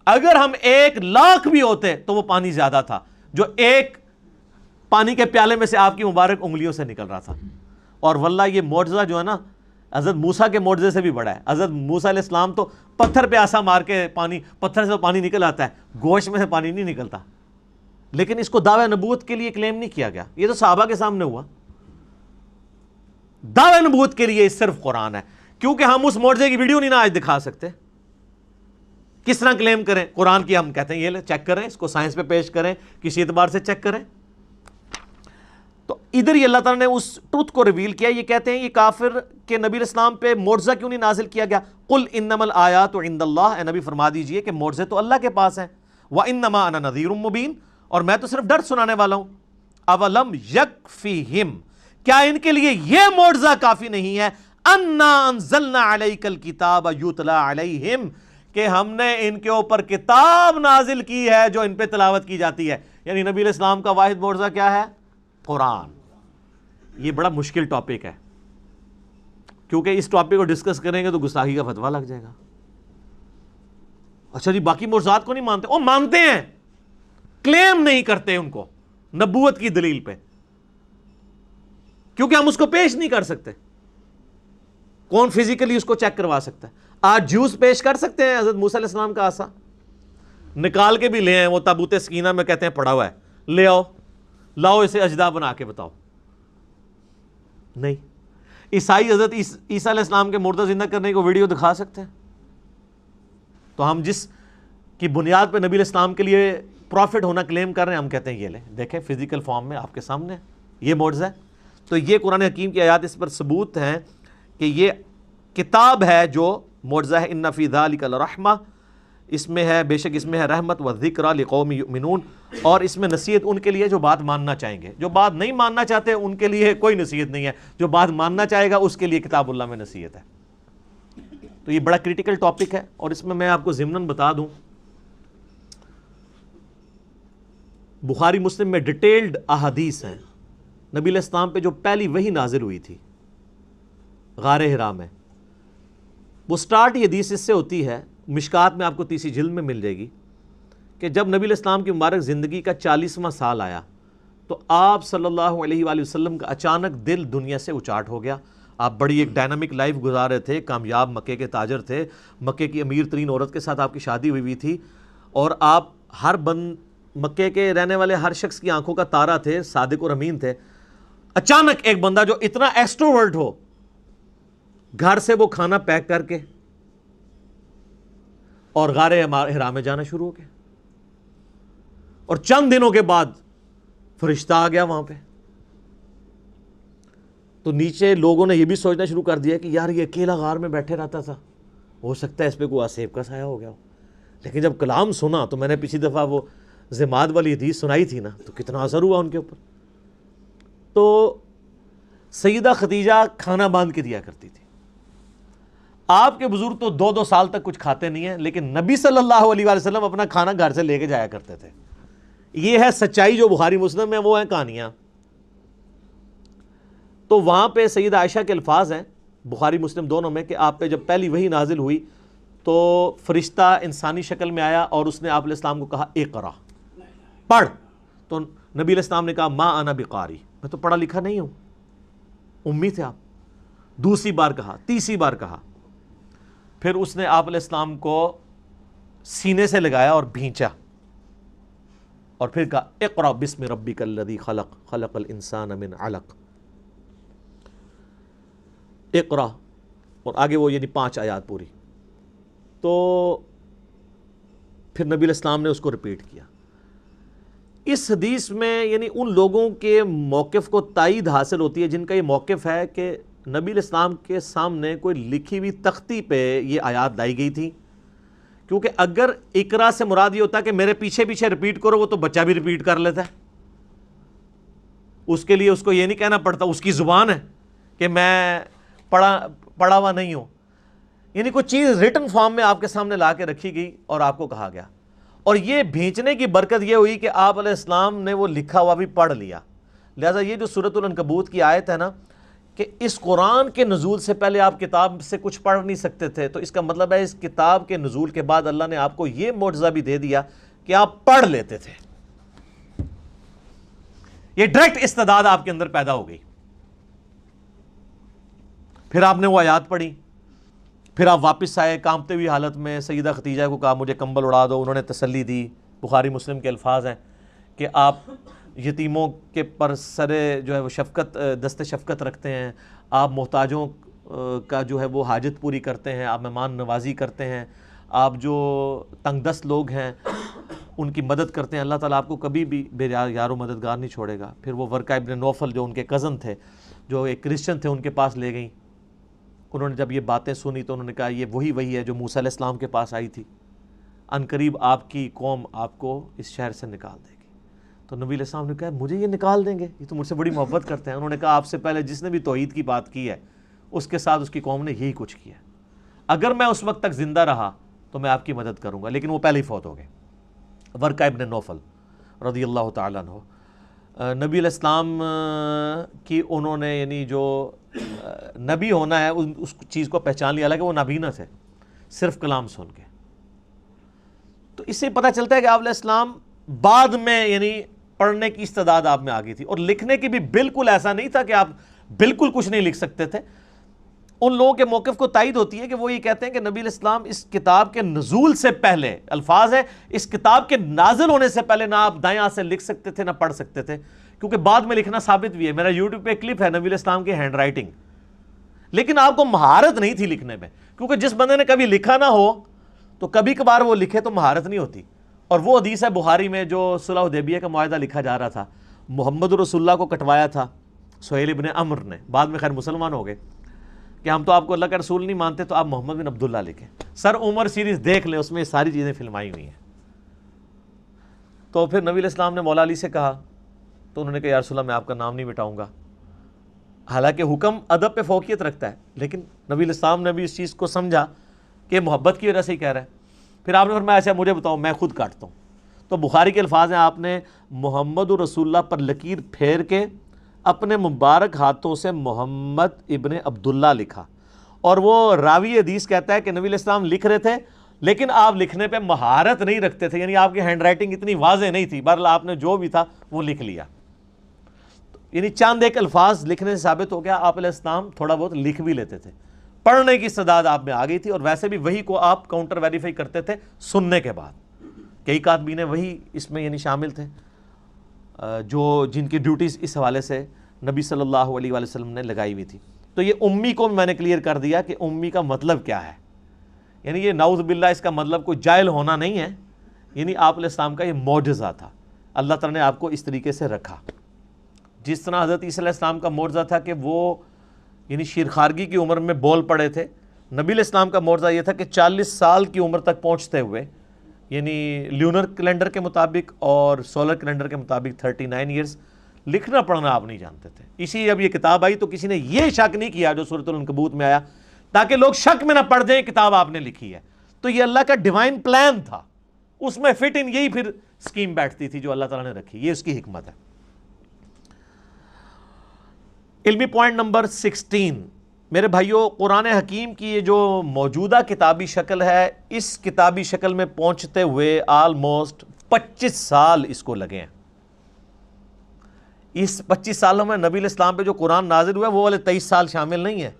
اگر ہم 1,00,000 بھی ہوتے تو وہ پانی زیادہ تھا جو ایک پانی کے پیالے میں سے آپ کی مبارک انگلیوں سے نکل رہا تھا۔ اور واللہ یہ معجزہ جو ہے نا حضرت موسیٰ کے معجزے سے بھی بڑا ہے۔ حضرت موسیٰ علیہ السلام تو پتھر پہ آسا مار کے پتھر سے پانی نکل آتا ہے، گوشت میں سے پانی نہیں نکلتا، لیکن اس کو دعوی نبوت کے لیے کلیم نہیں کیا گیا، یہ تو صحابہ کے سامنے ہوا۔ دعوی نبوت کے لیے صرف قرآن ہے، کیونکہ ہم اس معجزے کی ویڈیو نہیں نا آج دکھا سکتے، کس طرح کلیم کریں؟ قرآن کی ہم کہتے ہیں یہ لے چیک کریں، اس کو سائنس پہ پیش کریں، کسی اعتبار سے چیک کریں۔ تو ادھر ہی اللہ تعالیٰ نے اس ٹروتھ کو ریویل کیا۔ یہ کہتے ہیں یہ کافر کہ نبی علیہ السلام پہ معجزہ کیوں نہیں نازل کیا گیا؟ قل انما الآیات عند اللہ، اے نبی فرما دیجئے کہ معجزے تو اللہ کے پاس ہیں، وانما انا نذیر مبین، اور میں تو صرف ڈر سنانے والا ہوں۔ اولم یکفیہم، کیا ان کے لیے یہ معجزہ کافی نہیں ہے؟ انا انزلنا علیک الکتاب یتلی علیہم، کہ ہم نے ان کے اوپر کتاب نازل کی ہے جو ان پہ تلاوت کی جاتی ہے۔ یعنی نبی علیہ السلام کا واحد معجزہ کیا ہے؟ قرآن۔ یہ بڑا مشکل ٹاپک ہے، کیونکہ اس ٹاپک کو ڈسکس کریں گے تو گستاخی کا فتویٰ لگ جائے گا۔ اچھا جی باقی معجزات کو نہیں مانتے؟ وہ مانتے ہیں، کلیم نہیں کرتے ان کو نبوت کی دلیل پہ، کیونکہ ہم اس کو پیش نہیں کر سکتے۔ کون فزیکلی اس کو چیک کروا سکتا ہے؟ آج جوس پیش کر سکتے ہیں حضرت موسیٰ علیہ السلام کا عصا نکال کے بھی لے آئے، وہ تابوت سکینہ میں کہتے ہیں پڑا ہوا ہے، لے آؤ، لاؤ اسے اجدا بنا کے بتاؤ؟ نہیں۔ عیسائی حضرت عیسیٰ علیہ السلام کے مردہ زندہ کرنے کو ویڈیو دکھا سکتے ہیں؟ تو ہم جس کی بنیاد پہ نبی علیہ السلام کے لیے پروفٹ ہونا کلیم کر رہے ہیں، ہم کہتے ہیں یہ لیں دیکھیں فزیکل فارم میں آپ کے سامنے یہ معجزہ ہے۔ تو یہ قرآن حکیم کی آیات اس پر ثبوت ہیں کہ یہ کتاب ہے جو معجزہ ہے۔ ان فی ذلک لرحمہ، اس میں ہے بے شک اس میں ہے رحمت و ذکر لقوم یؤمنون، اور اس میں نصیحت ان کے لیے جو بات ماننا چاہیں گے. جو بات نہیں ماننا چاہتے ان کے لیے کوئی نصیحت نہیں ہے، جو بات ماننا چاہے گا اس کے لیے کتاب اللہ میں نصیحت ہے. تو یہ بڑا کریٹیکل ٹاپک ہے، اور اس میں آپ کو ضمناً بتا دوں بخاری مسلم میں ڈیٹیلڈ احادیث ہیں. نبی علیہ السلام پہ جو پہلی وحی نازل ہوئی تھی غار حرا میں، وہ سٹارٹ یہ حدیث اس سے ہوتی ہے، مشکات میں آپ کو تیسری جلد میں مل جائے گی، کہ جب نبی علیہ السلام کی مبارک زندگی کا 40واں سال آیا تو آپ صلی اللہ علیہ وآلہ وسلم کا اچانک دل دنیا سے اچاٹ ہو گیا. آپ بڑی ایک ڈائنامک لائف گزار رہے تھے، کامیاب مکے کے تاجر تھے، مکے کی امیر ترین عورت کے ساتھ آپ کی شادی ہوئی تھی، اور آپ مکے کے رہنے والے ہر شخص کی آنکھوں کا تارا تھے، صادق اور امین تھے. اچانک ایک بندہ جو اتنا ایکسٹروورٹ ہو، گھر سے وہ کھانا پیک کر کے اور غار حرا میں جانا شروع ہو گیا، اور چند دنوں کے بعد فرشتہ آ گیا وہاں پہ. تو نیچے لوگوں نے یہ بھی سوچنا شروع کر دیا کہ یار یہ اکیلا غار میں بیٹھے رہتا تھا، ہو سکتا ہے اس پہ کوئی آسیب کا سایہ ہو گیا ہو. لیکن جب کلام سنا تو میں نے پچھلی دفعہ وہ زماد والی حدیث سنائی تھی نا، تو کتنا اثر ہوا ان کے اوپر. تو سیدہ خدیجہ کھانا باندھ کے دیا کرتی تھی. آپ کے بزرگ تو 2 سال تک کچھ کھاتے نہیں ہیں، لیکن نبی صلی اللہ علیہ وآلہ وسلم اپنا کھانا گھر سے لے کے جایا کرتے تھے. یہ ہے سچائی جو بخاری مسلم میں، وہ ہیں کہانیاں. تو وہاں پہ سیدہ عائشہ کے الفاظ ہیں بخاری مسلم دونوں میں کہ آپ پہ جب پہلی وحی نازل ہوئی تو فرشتہ انسانی شکل میں آیا اور اس نے آپ علیہ السلام کو کہا اقرا، پڑھ. تو نبی علیہ السلام نے کہا ما انا بقاری، میں تو پڑھا لکھا نہیں ہوں، امی تھے آپ. دوسری بار کہا، تیسری بار کہا، پھر اس نے آپ علیہ السلام کو سینے سے لگایا اور بھینچا، اور پھر کہا اقرا بسم ربک الذی خلق خلق الانسان من علق، اقرا، اور آگے وہ یعنی 5 آیات پوری. تو پھر نبی علیہ السلام نے اس کو ریپیٹ کیا. اس حدیث میں یعنی ان لوگوں کے موقف کو تائید حاصل ہوتی ہے جن کا یہ موقف ہے کہ نبی علیہ السلام کے سامنے کوئی لکھی ہوئی تختی پہ یہ آیات لائی گئی تھی. کیونکہ اگر اقرا سے مراد یہ ہوتا کہ میرے پیچھے پیچھے ریپیٹ کرو، وہ تو بچہ بھی ریپیٹ کر لیتا ہے. اس کے لیے اس کو یہ نہیں کہنا پڑتا، اس کی زبان ہے کہ میں پڑھا ہوا نہیں ہوں. یعنی کوئی چیز ریٹن فارم میں آپ کے سامنے لا کے رکھی گئی اور آپ کو کہا گیا. اور یہ بھیجنے کی برکت یہ ہوئی کہ آپ علیہ السلام نے وہ لکھا ہوا بھی پڑھ لیا. لہٰذا یہ جو سورۃ العنکبوت کی آیت ہے نا کہ اس قرآن کے نزول سے پہلے آپ کتاب سے کچھ پڑھ نہیں سکتے تھے، تو اس کا مطلب ہے اس کتاب کے نزول کے بعد اللہ نے آپ کو یہ معجزہ بھی دے دیا کہ آپ پڑھ لیتے تھے. یہ ڈائریکٹ استعداد آپ کے اندر پیدا ہو گئی. پھر آپ نے وہ آیات پڑھی، پھر آپ واپس آئے کانپتے ہوئی حالت میں، سیدہ خدیجہ کو کہا مجھے کمبل اڑا دو، انہوں نے تسلی دی. بخاری مسلم کے الفاظ ہیں کہ آپ یتیموں کے پر سرے جو ہے وہ شفقت، دست شفقت رکھتے ہیں، آپ محتاجوں کا جو ہے وہ حاجت پوری کرتے ہیں، آپ مہمان نوازی کرتے ہیں، آپ جو تنگ دست لوگ ہیں ان کی مدد کرتے ہیں. اللہ تعالیٰ آپ کو کبھی بھی بے یار و مددگار نہیں چھوڑے گا. پھر وہ ورقہ ابن نوفل جو ان کے کزن تھے، جو ایک کرسچن تھے، ان کے پاس لے گئیں. انہوں نے جب یہ باتیں سنی تو انہوں نے کہا یہ وہی ہے جو موسیٰ علیہ السلام کے پاس آئی تھی، عنقریب آپ کی قوم آپ کو اس شہر سے نکال دے گی. تو نبی علیہ السلام نے کہا مجھے یہ نکال دیں گے، یہ تو مجھ سے بڑی محبت کرتے ہیں. انہوں نے کہا آپ سے پہلے جس نے بھی توحید کی بات کی ہے اس کے ساتھ اس کی قوم نے یہی کچھ کیا. اگر میں اس وقت تک زندہ رہا تو میں آپ کی مدد کروں گا. لیکن وہ پہلے ہی فوت ہو گئے. ورقہ ابن نوفل رضی اللہ تعالیٰ عنہ، نبی علیہ السلام کی انہوں نے یعنی جو نبی ہونا ہے اس چیز کو پہچان لیا، حالانکہ وہ نابینا تھے صرف کلام سن کے. تو اس سے پتہ چلتا ہے کہ آپ علیہ السلام بعد میں یعنی پڑھنے کی استعداد آپ میں آ گئی تھی، اور لکھنے کی بھی بالکل ایسا نہیں تھا کہ آپ بالکل کچھ نہیں لکھ سکتے تھے. ان لوگوں کے موقف کو تائید ہوتی ہے کہ وہ یہ کہتے ہیں کہ نبی علیہ السلام اس کتاب کے نزول سے پہلے، الفاظ ہے اس کتاب کے نازل ہونے سے پہلے، نہ آپ دائیں ہاتھ سے لکھ سکتے تھے نہ پڑھ سکتے تھے. کیونکہ بعد میں لکھنا ثابت بھی ہے. میرا یوٹیوب پہ ایک کلپ ہے نبی علیہ السلام کی ہینڈ رائٹنگ، لیکن آپ کو مہارت نہیں تھی لکھنے میں. کیونکہ جس بندے نے کبھی لکھا نہ ہو تو کبھی کبھار وہ لکھے تو مہارت نہیں ہوتی. اور وہ حدیث ہے بخاری میں جو صلح حدیبیہ کا معاہدہ لکھا جا رہا تھا، محمد رسول اللہ کو کٹوایا تھا سہیل ابن عمر نے، بعد میں خیر مسلمان ہو گئے، کہ ہم تو آپ کو اللہ کا رسول نہیں مانتے، تو آپ محمد بن عبداللہ لکھیں۔ سر عمر سیریز دیکھ لیں، اس میں یہ ساری چیزیں فلمائی ہوئی ہیں۔ تو پھر نبی علیہ السلام نے مولا علی سے کہا، تو انہوں نے کہا یا رسول اللہ میں آپ کا نام نہیں مٹاؤں گا۔ حالانکہ حکم ادب پہ فوقیت رکھتا ہے، لیکن نبی علیہ السلام نے بھی اس چیز کو سمجھا کہ محبت کی وجہ سے ہی کہہ رہا ہے۔ پھر آپ نے فرمایا اچھا مجھے بتاؤ، میں خود کاٹتا ہوں۔ تو بخاری کے الفاظ ہیں، آپ نے محمد رسول اللہ پر لکیر پھیر کے اپنے مبارک ہاتھوں سے محمد ابن عبداللہ لکھا، اور وہ راوی حدیث کہتا ہے کہ نبی علیہ السلام لکھ رہے تھے لیکن آپ لکھنے پہ مہارت نہیں رکھتے تھے، یعنی آپ کی ہینڈ رائٹنگ اتنی واضح نہیں تھی، بہرحال آپ نے جو بھی تھا وہ لکھ لیا، یعنی چاند ایک الفاظ لکھنے سے ثابت ہو گیا آپ علیہ السلام تھوڑا بہت لکھ بھی لیتے تھے، پڑھنے کی استعداد آپ میں آ گئی تھی، اور ویسے بھی وہی کو آپ کاؤنٹر ویریفائی کرتے تھے سننے کے بعد۔ کئی کاتبین وہی اس میں یعنی شامل تھے جو جن کی ڈیوٹیز اس حوالے سے نبی صلی اللہ علیہ وآلہ وسلم نے لگائی ہوئی تھی۔ تو یہ امی کو میں نے کلیئر کر دیا کہ امی کا مطلب کیا ہے، یعنی یہ نعوذ باللہ اس کا مطلب کوئی جاہل ہونا نہیں ہے، یعنی آپ علیہ السلام کا یہ معجزہ تھا، اللہ تعالیٰ نے آپ کو اس طریقے سے رکھا۔ جس طرح حضرت عیسیٰ علیہ السلام کا معجزہ تھا کہ وہ یعنی شیرخارگی کی عمر میں بول پڑے تھے، نبی علیہ السلام کا معجزہ یہ تھا کہ 40 سال کی عمر تک پہنچتے ہوئے، یعنی لیونر کیلنڈر کے مطابق اور سولر کیلنڈر کے مطابق 39 ایئرز، لکھنا پڑھنا آپ نہیں جانتے تھے۔ اسی جب یہ کتاب آئی تو کسی نے یہ شک نہیں کیا جو سورۃ العنکبوت میں آیا، تاکہ لوگ شک میں نہ پڑ جائیں کتاب آپ نے لکھی ہے۔ تو یہ اللہ کا ڈیوائن پلان تھا، اس میں فٹ ان یہی پھر سکیم بیٹھتی تھی جو اللہ تعالیٰ نے رکھی، یہ اس کی حکمت ہے۔ علمی پوائنٹ نمبر 16، میرے بھائیوں، قرآن حکیم کی یہ جو موجودہ کتابی شکل ہے، اس کتابی شکل میں پہنچتے ہوئے آلموسٹ 25 سال اس کو لگے ہیں۔ اس 25 سالوں میں نبی علیہ السلام پہ جو قرآن نازل ہوا ہے وہ والے 23 سال شامل نہیں ہیں،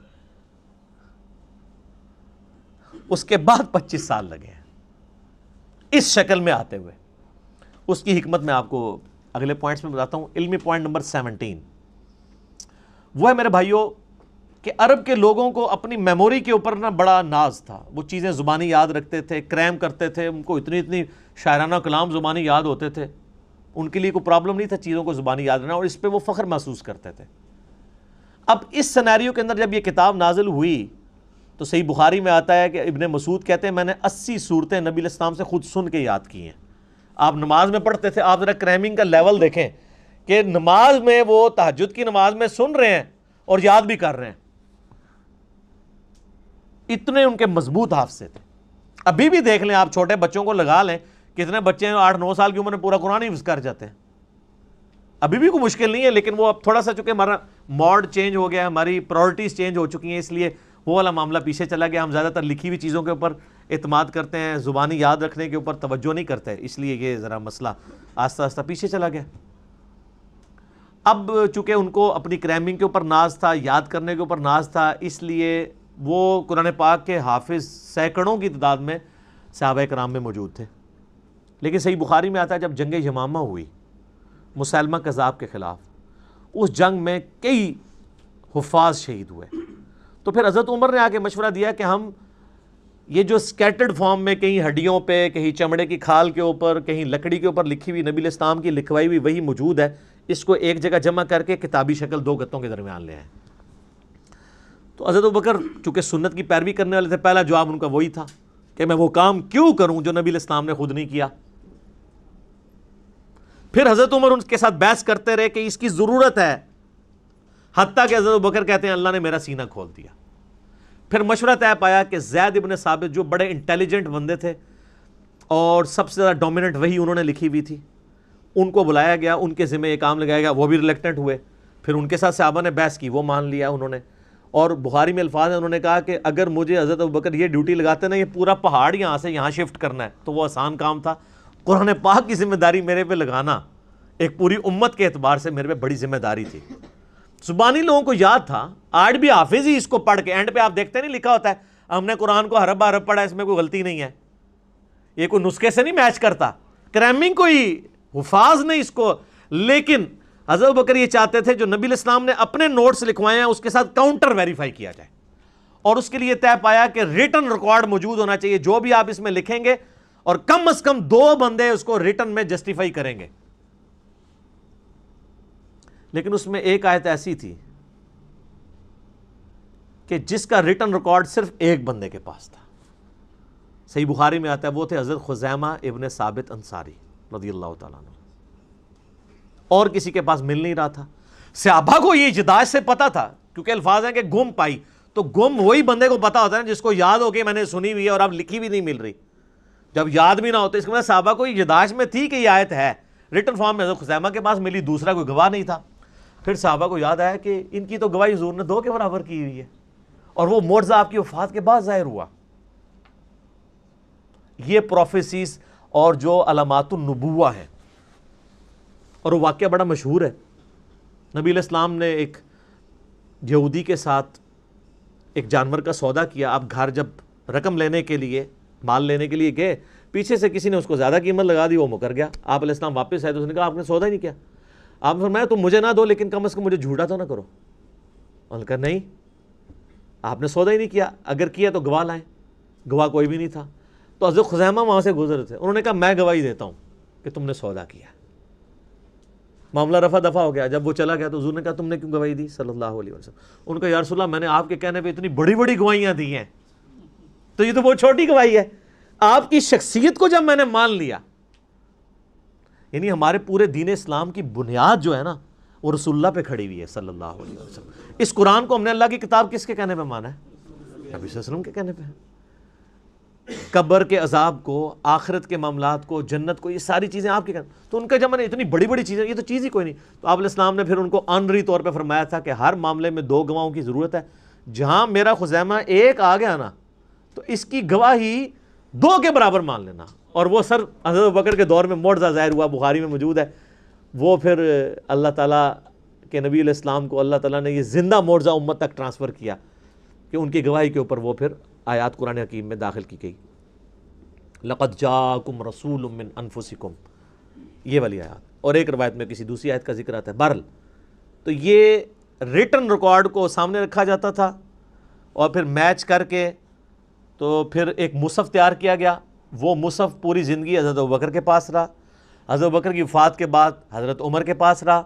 اس کے بعد 25 سال لگے ہیں اس شکل میں آتے ہوئے۔ اس کی حکمت میں آپ کو اگلے پوائنٹس میں بتاتا ہوں۔ علمی پوائنٹ نمبر 17 وہ ہے میرے بھائیوں کہ عرب کے لوگوں کو اپنی میموری کے اوپر نا بڑا ناز تھا، وہ چیزیں زبانی یاد رکھتے تھے، کریم کرتے تھے، ان کو اتنی شاعرانہ کلام زبانی یاد ہوتے تھے، ان کے لیے کوئی پرابلم نہیں تھا چیزوں کو زبانی یاد رکھنا، اور اس پہ وہ فخر محسوس کرتے تھے۔ اب اس سینیریو کے اندر جب یہ کتاب نازل ہوئی تو صحیح بخاری میں آتا ہے کہ ابن مسعود کہتے ہیں میں نے 80 صورتیں نبی علیہ السلام سے خود سن کے یاد کی ہیں۔ آپ نماز میں پڑھتے تھے، آپ ذرا کریمنگ کا لیول دیکھیں کہ نماز میں وہ تہجد کی نماز میں سن رہے ہیں اور یاد بھی کر رہے ہیں، اتنے ان کے مضبوط حافظے تھے۔ ابھی بھی دیکھ لیں، آپ چھوٹے بچوں کو لگا لیں، کتنے بچے ہیں 8-9 سال کی عمر میں پورا قرآن حفظ کر جاتے ہیں، ابھی بھی کوئی مشکل نہیں ہے، لیکن وہ اب تھوڑا سا چونکہ ہمارا موڈ چینج ہو گیا ہے، ہماری پرائورٹیز چینج ہو چکی ہیں، اس لیے وہ والا معاملہ پیچھے چلا گیا۔ ہم زیادہ تر لکھی ہوئی چیزوں کے اوپر اعتماد کرتے ہیں، زبانی یاد رکھنے کے اوپر توجہ نہیں کرتے، اس لیے یہ ذرا مسئلہ آہستہ آہستہ پیچھے چلا گیا۔ اب چونکہ ان کو اپنی کریمنگ کے اوپر ناز تھا، یاد کرنے کے اوپر ناز تھا، اس لیے وہ قرآن پاک کے حافظ سینکڑوں کی تعداد میں صحابہ کرام میں موجود تھے۔ لیکن صحیح بخاری میں آتا ہے جب جنگ یمامہ ہوئی مسیلمہ کذاب کے خلاف، اس جنگ میں کئی حفاظ شہید ہوئے، تو پھر حضرت عمر نے آ کے مشورہ دیا کہ ہم یہ جو سکیٹرڈ فارم میں کہیں ہڈیوں پہ، کہیں چمڑے کی کھال کے اوپر، کہیں لکڑی کے اوپر لکھی ہوئی نبی علیہ السلام کی لکھوائی ہوئی وہی موجود ہے، اس کو ایک جگہ جمع کر کے کتابی شکل 2 گتوں کے درمیان لے آئیں۔ تو حضرت ابوبکر چونکہ سنت کی پیروی کرنے والے تھے، پہلا جواب ان کا وہی تھا کہ میں وہ کام کیوں کروں جو نبی علیہ السلام نے خود نہیں کیا۔ پھر حضرت عمر ان کے ساتھ بحث کرتے رہے کہ اس کی ضرورت ہے، حتیٰ کہ حضرت ابوبکر کہتے ہیں اللہ نے میرا سینہ کھول دیا۔ پھر مشورہ طے پایا کہ زید ابن ثابت جو بڑے انٹیلیجنٹ بندے تھے اور سب سے زیادہ ڈومیننٹ وہی انہوں نے لکھی ہوئی تھی، ان کو بلایا گیا، ان کے ذمہ یہ کام لگایا گیا، وہ بھی ریلیکٹنٹ ہوئے۔ پھر ان کے ساتھ صحابہ نے بحث کی، وہ مان لیا انہوں نے، اور بخاری میں الفاظ ہیں، انہوں نے کہا کہ اگر مجھے حضرت ابوبکر یہ ڈیوٹی لگاتے نا، یہ پورا پہاڑ یہاں سے یہاں شفٹ کرنا ہے، تو وہ آسان کام تھا۔ قرآن پاک کی ذمہ داری میرے پہ لگانا ایک پوری امت کے اعتبار سے میرے پہ بڑی ذمہ داری تھی۔ زبانی لوگوں کو یاد تھا، آج بھی حافظ ہی اس کو پڑھ کے اینڈ پہ آپ دیکھتے نہیں لکھا ہوتا ہے ہم نے قرآن کو حرف بہ حرف پڑھا، اس میں کوئی غلطی نہیں ہے، یہ کوئی نسخے سے نہیں میچ کرتا، کریمنگ کوئی حفاظ نہیں اس کو۔ لیکن حضرت ابوبکر یہ چاہتے تھے جو نبی علیہ السلام نے اپنے نوٹس لکھوائے ہیں اس کے ساتھ کاؤنٹر ویریفائی کیا جائے، اور اس کے لیے طے پایا کہ ریٹن ریکارڈ موجود ہونا چاہیے، جو بھی آپ اس میں لکھیں گے اور کم از کم 2 بندے اس کو ریٹن میں جسٹیفائی کریں گے۔ لیکن اس میں ایک آیت ایسی تھی کہ جس کا ریٹن ریکارڈ صرف ایک بندے کے پاس تھا. صحیح بخاری میں آتا ہے وہ تھے حضرت خزیمہ ابن ثابت انصاری رضی اللہ تعالیٰ عنہ. اور کسی کے پاس مل نہیں رہا تھا. صحابہ کو یہ یداشت سے پتا تھا, کیونکہ الفاظ ہیں کہ گم پائی, تو گم وہی بندے کو پتا ہوتا ہے جس کو یاد ہو کہ میں نے سنی ہوئی ہے اور اب لکھی بھی نہیں مل رہی. جب یاد بھی نہ ہوتا, اس کے بعد صحابہ کو یداشت میں تھی کہ یہ آیت ہے, ریٹن فارم میں حضرت خزیمہ کے پاس ملی, دوسرا کوئی گواہ نہیں تھا. پھر صحابہ کو یاد آیا کہ ان کی تو گواہی حضور نے 2 کے برابر کی ہوئی ہے, اور وہ معجزہ آپ کی وفات کے بعد ظاہر ہوا. یہ پروفیسیز اور جو علامات النبوہ ہیں, اور وہ واقعہ بڑا مشہور ہے. نبی علیہ السلام نے ایک یہودی کے ساتھ ایک جانور کا سودا کیا. آپ گھر جب رقم لینے کے لیے, مال لینے کے لیے گئے, پیچھے سے کسی نے اس کو زیادہ قیمت لگا دی, وہ مکر گیا. آپ علیہ السلام واپس آئے تو اس نے کہا آپ نے سودا ہی نہیں کیا. آپ نے فرمایا تم مجھے نہ دو لیکن کم از کم مجھے جھوٹا تو نہ کرو. انہوں نے کہا نہیں, آپ نے سودا ہی نہیں کیا, اگر کیا تو گواہ لائیں. گواہ کوئی بھی نہیں تھا. تو حضرت خزیمہ وہاں سے گزر تھے, انہوں نے کہا میں گواہی دیتا ہوں کہ تم نے سودا کیا. معاملہ رفع دفع ہو گیا. جب وہ چلا گیا تو حضور نے کہا تم نے کیوں گواہی دی صلی اللہ علیہ وسلم. ان کا یا رسول اللہ میں نے آپ کے کہنے پہ اتنی بڑی بڑی گواہیاں دی ہیں, تو یہ تو بہت چھوٹی گواہی ہے. آپ کی شخصیت کو جب میں نے مان لیا, یعنی ہمارے پورے دین اسلام کی بنیاد جو ہے نا وہ رسول اللہ پہ کھڑی ہوئی ہے صلی اللہ علیہ وسلم. اس قرآن کو ہم نے اللہ کی کتاب کس کے کہنے پہ مانا ہے؟ نبی صلی اللہ علیہ وسلم کے کہنے پہ. قبر کے عذاب کو, آخرت کے معاملات کو, جنت کو, یہ ساری چیزیں آپ کے کہنے. تو ان کا جب میں نے اتنی بڑی بڑی چیزیں, یہ تو چیز ہی کوئی نہیں. تو آپ علیہ السلام نے پھر ان کو آنری طور پہ فرمایا تھا کہ ہر معاملے میں 2 گواہوں کی ضرورت ہے. جہاں میرا خزیمہ ایک آ گیا نا تو اس کی گواہی 2 کے برابر مان لینا. اور وہ سر حضرت ابوبکر کے دور میں معجزہ ظاہر ہوا, بخاری میں موجود ہے. وہ پھر اللہ تعالیٰ کے نبی علیہ السلام کو اللہ تعالیٰ نے یہ زندہ معجزہ امت تک ٹرانسفر کیا کہ ان کی گواہی کے اوپر وہ پھر آیات قرآن حکیم میں داخل کی گئی. لقد جاءکم رسول من انفسکم, یہ والی آیات. اور ایک روایت میں کسی دوسری آیت کا ذکر آتا ہے. بہرحال تو یہ ریٹن ریکارڈ کو سامنے رکھا جاتا تھا, اور پھر میچ کر کے تو پھر ایک مصحف تیار کیا گیا. وہ مصحف پوری زندگی حضرت ابوبکر کے پاس رہا. حضرت ابوبکر کی وفات کے بعد حضرت عمر کے پاس رہا.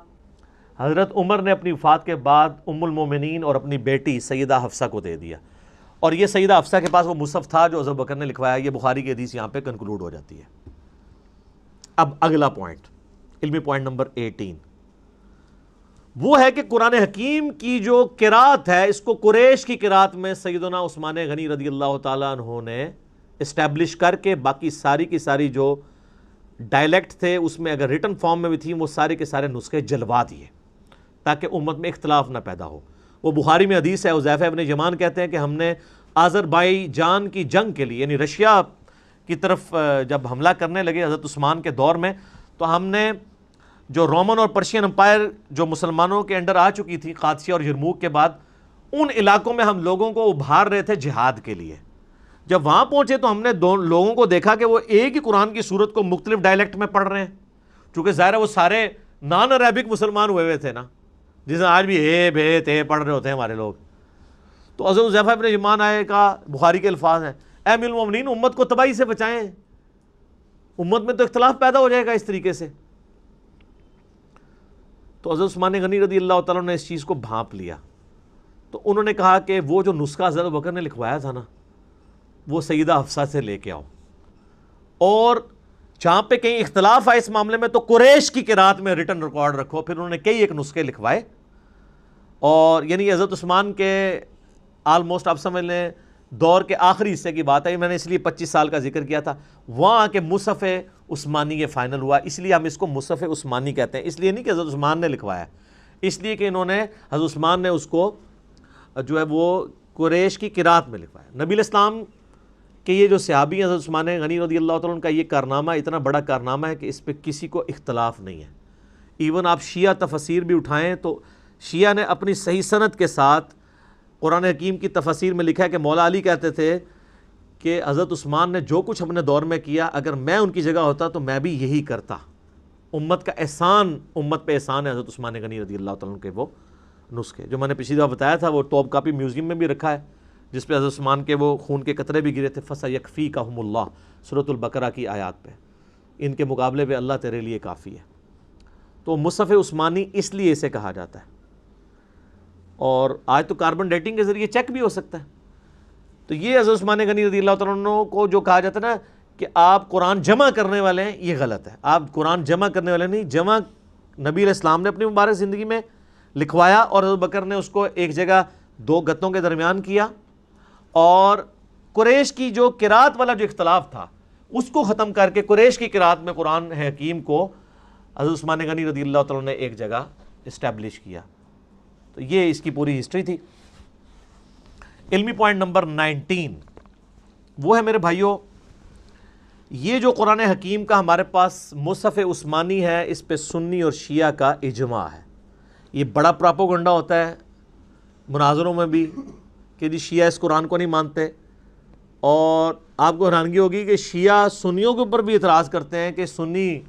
حضرت عمر نے اپنی وفات کے بعد ام المومنین اور اپنی بیٹی سیدہ حفصہ کو دے دیا. اور یہ سیدہ حفصہ کے پاس وہ مصحف تھا جو حضرت بکر نے لکھوایا. یہ بخاری کی حدیث یہاں پہ کنکلوڈ ہو جاتی ہے. اب اگلا پوائنٹ, علمی پوائنٹ نمبر 18, وہ ہے کہ قرآن حکیم کی جو قرات ہے, اس کو قریش کی قرات میں سیدنا عثمان غنی رضی اللہ تعالیٰ عنہ نے اسٹیبلش کر کے باقی ساری کی ساری جو ڈائلیکٹ تھے اس میں اگر ریٹن فارم میں بھی تھیں وہ سارے کے سارے نسخے جلوا دیے تاکہ امت میں اختلاف نہ پیدا ہو. وہ بخاری میں حدیث ہے, حذیفہ ابن یمان کہتے ہیں کہ ہم نے آذربائیجان کی جنگ کے لیے, یعنی رشیا کی طرف جب حملہ کرنے لگے حضرت عثمان کے دور میں, تو ہم نے جو رومن اور پرشین امپائر جو مسلمانوں کے انڈر آ چکی تھی قادسیہ اور یرموک کے بعد, ان علاقوں میں ہم لوگوں کو ابھار رہے تھے جہاد کے لیے. جب وہاں پہنچے تو ہم نے لوگوں کو دیکھا کہ وہ ایک ہی قرآن کی صورت کو مختلف ڈائلیکٹ میں پڑھ رہے ہیں, چونکہ ظاہر ہے وہ سارے نان عربک مسلمان ہوئے تھے نا, جس میں آج بھی اے بے تے پڑھ رہے ہوتے ہیں ہمارے لوگ. تو حضرت حذیفہ ابن یمان آئے کا بخاری کے الفاظ ہیں, اے امیر المومنین امت کو تباہی سے بچائیں, امت میں تو اختلاف پیدا ہو جائے گا اس طریقے سے. تو حضرت عثمان غنی رضی اللہ تعالیٰ نے اس چیز کو بھانپ لیا. تو انہوں نے کہا کہ وہ جو نسخہ حضرت بکر نے لکھوایا تھا نا وہ سیدہ حفصہ سے لے کے آؤ, اور جہاں پہ کہیں اختلاف آئے اس معاملے میں تو قریش کی قرات میں ریٹن ریکارڈ رکھو. پھر انہوں نے کئی ایک نسخے لکھوائے, اور یعنی حضرت عثمان کے آلموسٹ آپ سمجھ لیں دور کے آخری حصے کی بات ہے, میں نے اس لیے 25 سال کا ذکر کیا تھا. وہاں کے مصحف عثمانی یہ فائنل ہوا, اس لیے ہم اس کو مصحف عثمانی کہتے ہیں. اس لیے نہیں کہ حضرت عثمان نے لکھوایا, اس لیے کہ انہوں نے حضرت عثمان نے اس کو جو ہے وہ قریش کی قرات میں لکھوایا. نبی علیہ السلام کہ یہ جو صحابی ہیں حضرت عثمان غنی رضی اللہ تعالیٰ عنہ کا یہ کارنامہ اتنا بڑا کارنامہ ہے کہ اس پہ کسی کو اختلاف نہیں ہے. ایون آپ شیعہ تفسیر بھی اٹھائیں تو شیعہ نے اپنی صحیح سند کے ساتھ قرآن حکیم کی تفسیر میں لکھا ہے کہ مولا علی کہتے تھے کہ حضرت عثمان نے جو کچھ اپنے دور میں کیا اگر میں ان کی جگہ ہوتا تو میں بھی یہی کرتا. امت کا احسان, امت پہ احسان ہے حضرت عثمان غنی رضی اللہ تعالیٰ عنہ کے وہ نسخے جو میں نے پچھلی دفعہ بتایا تھا, وہ ٹاپ کاپی میوزیم میں بھی رکھا ہے جس پہ حضرت عثمان کے وہ خون کے قطرے بھی گرے تھے. فَسَيَكْفِيكَهُمُ اللَّهُ سورۃ البقرہ کی آیات پہ, ان کے مقابلے پہ اللہ تیرے لیے کافی ہے. تو مصحف عثمانی اس لیے اسے کہا جاتا ہے. اور آج تو کاربن ڈیٹنگ کے ذریعے چیک بھی ہو سکتا ہے. تو یہ حضرت عثمان غنی رضی اللہ تعالیٰ عنہ کو جو کہا جاتا ہے نا کہ آپ قرآن جمع کرنے والے ہیں، یہ غلط ہے. آپ قرآن جمع کرنے والے نہیں، جمع نبی علیہ السلام نے اپنی مبارک زندگی میں لکھوایا اور حضرت بکر نے اس کو ایک جگہ دو گتوں کے درمیان کیا، اور قریش کی جو قرات والا جو اختلاف تھا اس کو ختم کر کے قریش کی قرات میں قرآن حکیم کو حضرت عثمان غنی رضی اللہ تعالیٰ نے ایک جگہ اسٹیبلش کیا. تو یہ اس کی پوری ہسٹری تھی. علمی پوائنٹ نمبر 19 وہ ہے میرے بھائیوں، یہ جو قرآن حکیم کا ہمارے پاس مصحف عثمانی ہے، اس پہ سنی اور شیعہ کا اجماع ہے. یہ بڑا پراپوگنڈا ہوتا ہے مناظروں میں بھی کہ جی شیعہ اس قرآن کو نہیں مانتے، اور آپ کو حیرانگی ہوگی کہ شیعہ سنیوں کے اوپر بھی اعتراض کرتے ہیں کہ سنی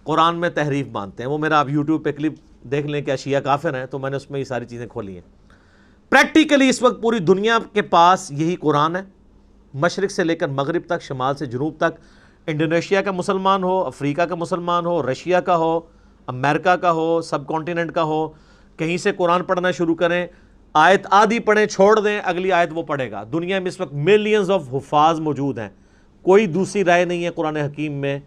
قرآن میں تحریف مانتے ہیں. وہ میرا آپ یوٹیوب پہ کلپ دیکھ لیں کیا شیعہ کافر ہیں، تو میں نے اس میں یہ ساری چیزیں کھولی ہیں. پریکٹیکلی اس وقت پوری دنیا کے پاس یہی قرآن ہے، مشرق سے لے کر مغرب تک، شمال سے جنوب تک. انڈونیشیا کا مسلمان ہو، افریقہ کا مسلمان ہو، رشیا کا ہو، امریکہ کا ہو، سب کانٹیننٹ کا ہو، کہیں سے قرآن پڑھنا شروع کریں، آیت آدھی پڑھیں چھوڑ دیں، اگلی آیت وہ پڑھے گا. دنیا میں اس وقت ملینز آف حفاظ موجود ہیں. کوئی دوسری رائے نہیں ہے قرآن حکیم میں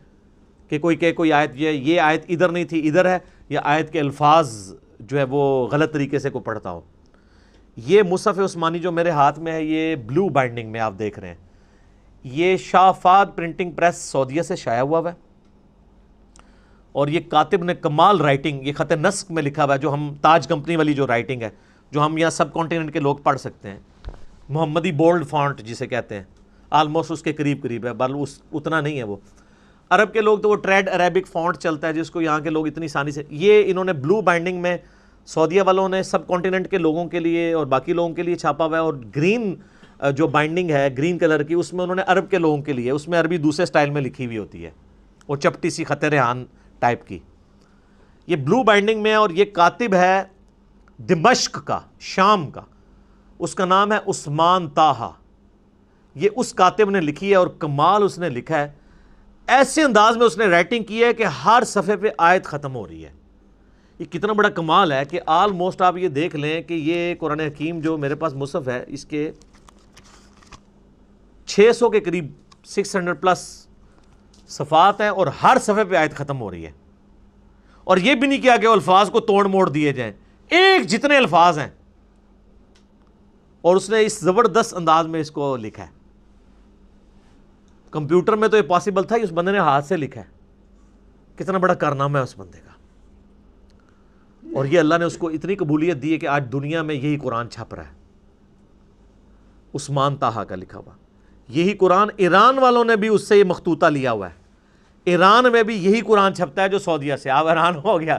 کہ کوئی کہ کوئی آیت یہ آیت ادھر نہیں تھی ادھر ہے، یا آیت کے الفاظ جو ہے وہ غلط طریقے سے کوئی پڑھتا ہو. یہ مصحف عثمانی جو میرے ہاتھ میں ہے، یہ بلو بائنڈنگ میں آپ دیکھ رہے ہیں. یہ شاہ فہد پرنٹنگ پریس سعودیہ سے شائع ہوا ہے، اور یہ کاتب نے کمال رائٹنگ، یہ خط نسق میں لکھا ہوا ہے، جو ہم تاج کمپنی والی جو رائٹنگ ہے جو ہم یہاں سب کانٹیننٹ کے لوگ پڑھ سکتے ہیں. محمدی بولڈ فونٹ جسے کہتے ہیں، آلموسٹ اس کے قریب قریب ہے، بل اتنا نہیں ہے. وہ عرب کے لوگ تو وہ ٹریڈ عربک فونٹ چلتا ہے جس کو یہاں کے لوگ اتنی آسانی سے، یہ انہوں نے بلو بائنڈنگ میں سعودیہ والوں نے سب کانٹیننٹ کے لوگوں کے لیے اور باقی لوگوں کے لیے چھاپا ہوا ہے. اور گرین جو بائنڈنگ ہے گرین کلر کی، اس میں انہوں نے عرب کے لوگوں کے لیے، اس میں عربی دوسرے سٹائل میں لکھی ہوئی ہوتی ہے، وہ چپٹی سی خط ریحان ٹائپ کی. یہ بلو بائنڈنگ میں، اور یہ کاتب ہے دمشق کا، شام کا، اس کا نام ہے عثمان طاہا. یہ اس کاتب نے لکھی ہے، اور کمال اس نے لکھا ہے، ایسے انداز میں اس نے رائٹنگ کی ہے کہ ہر صفحے پہ آیت ختم ہو رہی ہے. یہ کتنا بڑا کمال ہے کہ آلموسٹ آپ یہ دیکھ لیں کہ یہ قرآن حکیم جو میرے پاس مصحف ہے، اس کے 600 کے قریب 600 پلس صفحات ہیں، اور ہر صفحے پہ آیت ختم ہو رہی ہے. اور یہ بھی نہیں کیا کہ الفاظ کو توڑ موڑ دیے جائیں، ایک جتنے الفاظ ہیں، اور اس نے اس زبردست انداز میں اس کو لکھا ہے. کمپیوٹر میں تو یہ پاسبل تھا، اس بندے نے ہاتھ سے لکھا ہے. کتنا بڑا کارنامہ ہے اس بندے کا. اور یہ اللہ نے اس کو اتنی قبولیت دی ہے کہ آج دنیا میں یہی قرآن چھپ رہا ہے، عثمان طاہا کا لکھا ہوا. یہی قرآن ایران والوں نے بھی اس سے یہ مخطوطہ لیا ہوا ہے. ایران میں بھی یہی قرآن چھپتا ہے جو سعودیہ سے. آپ ایران ہو گیا،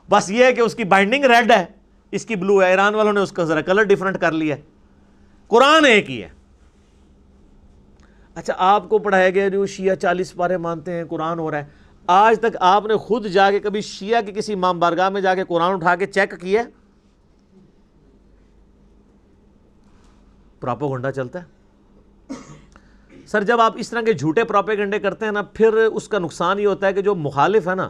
بس یہ ہے کہ اس کی بائنڈنگ ریڈ ہے، اس کی بلو ہے. ایران والوں نے اس کا ذرا کلر ڈیفرنٹ کر لیا ہے، قرآن ایک ہی ہے. اچھا، آپ کو پڑھایا گیا جو شیعہ 40 پارے مانتے ہیں، قرآن ہو رہا ہے. آج تک آپ نے خود جا کے کبھی شیعہ کی کسی امام بارگاہ میں جا کے قرآن اٹھا کے چیک کیا؟ پراپوگنڈا چلتا ہے. سر جب آپ اس طرح کے جھوٹے پراپیگنڈے کرتے ہیں نا، پھر اس کا نقصان یہ ہوتا ہے کہ جو مخالف ہے نا،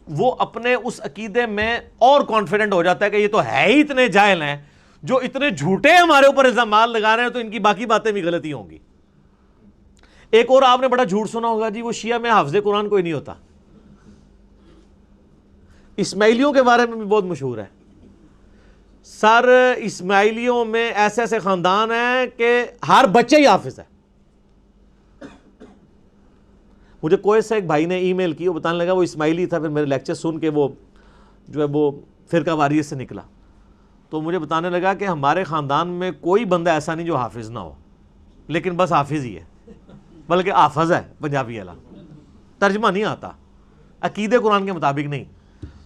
وہ اپنے اس عقیدے میں اور کانفیڈنٹ ہو جاتا ہے کہ یہ تو ہے ہی اتنے جاہل ہیں، جو اتنے جھوٹے ہمارے اوپر الزامات لگا رہے ہیں، تو ان کی باقی باتیں بھی غلطی ہوں گی. ایک اور آپ نے بڑا جھوٹ سنا ہوگا، جی وہ شیعہ میں حافظ قرآن کوئی نہیں ہوتا. اسماعیلیوں کے بارے میں بھی بہت مشہور ہے. سر اسماعیلیوں میں ایسے ایسے خاندان ہیں کہ ہر بچے ہی حافظ ہے. مجھے کوئی سے ایک بھائی نے ای میل کی، وہ بتانے لگا وہ اسماعیلی تھا، پھر میرے لیکچر سن کے وہ جو ہے وہ فرقہ واریت سے نکلا. تو مجھے بتانے لگا کہ ہمارے خاندان میں کوئی بندہ ایسا نہیں جو حافظ نہ ہو، لیکن بس حافظ ہی ہے، بلکہ حافظ ہے پنجابی والا، ترجمہ نہیں آتا، عقیدے قرآن کے مطابق نہیں.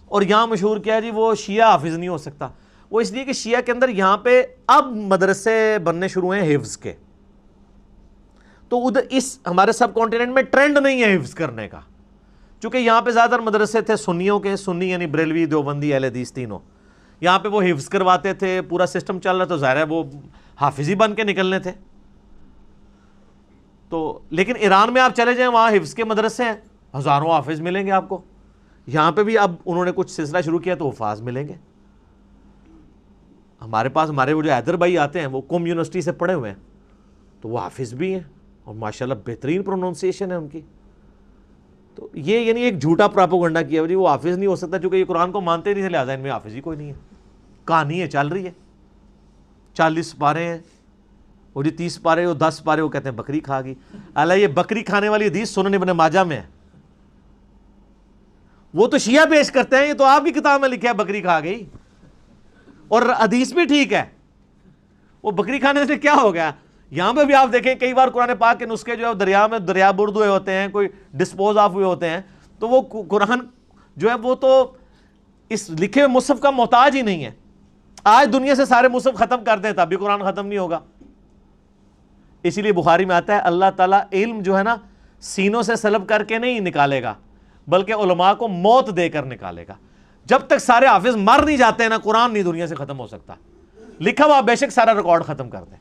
اور یہاں مشہور کیا ہے جی وہ شیعہ حافظ نہیں ہو سکتا. وہ اس لیے کہ شیعہ کے اندر یہاں پہ اب مدرسے بننے شروع ہیں حفظ کے. تو ادھر اس ہمارے سب کانٹیننٹ میں ٹرینڈ نہیں ہے حفظ کرنے کا، چونکہ یہاں پہ زیادہ تر مدرسے تھے سنیوں کے، سنی یعنی بریلوی، دیوبندی، اہل حدیث تینوں. یہاں پہ وہ حفظ کرواتے تھے، پورا سسٹم چل رہا، تو ظاہر ہے وہ حافظ ہی بن کے نکلنے تھے. تو لیکن ایران میں آپ چلے جائیں، وہاں حفظ کے مدرسے ہیں، ہزاروں حافظ ملیں گے آپ کو. یہاں پہ بھی اب انہوں نے کچھ سلسلہ شروع کیا تو حفاظ ملیں گے. ہمارے پاس ہمارے وہ جو حیدر بھائی آتے ہیں وہ قم یونیورسٹی سے پڑھے ہوئے ہیں، تو وہ حافظ بھی ہیں اور ماشاءاللہ بہترین پروننسیشن ہے ان کی. تو یہ یعنی ایک جھوٹا پراپوگنڈا کیا جی وہ حافظ نہیں ہو سکتا چونکہ یہ قرآن کو مانتے نہیں تھے لہٰذا ان میں حافظ ہی کوئی نہیں ہے. کہانی ہے چل رہی ہے، 40 پارے ہیں، وہ جی 30 پارے وہ 10 پارے وہ کہتے ہیں بکری کھا گئی. اللہ یہ بکری کھانے والی حدیث سنن ابن ماجہ میں ہے. وہ تو شیعہ پیش کرتے ہیں، یہ تو آپ کی کتاب میں لکھا ہے بکری کھا گئی، اور حدیث بھی ٹھیک ہے. وہ بکری کھانے سے کیا ہو گیا؟ یہاں پہ بھی آپ دیکھیں کئی بار قرآن پاک کے نسخے جو ہے دریا میں دریا برد ہوئے ہوتے ہیں، کوئی ڈسپوز آف ہوئے ہوتے ہیں، تو وہ قرآن جو ہے وہ تو اس لکھے ہوئے مصحف کا محتاج ہی نہیں ہے. آج دنیا سے سارے مصحف ختم کر دیں تب بھی قرآن ختم نہیں ہوگا. اسی لیے بخاری میں آتا ہے اللہ تعالیٰ علم جو ہے نا سینوں سے سلب کر کے نہیں نکالے گا بلکہ علماء کو موت دے کر نکالے گا. جب تک سارے حافظ مر نہیں جاتے ہیں نا قرآن نہیں دنیا سے ختم ہو سکتا. لکھا ہوا بے شک سارا ریکارڈ ختم کر دیں.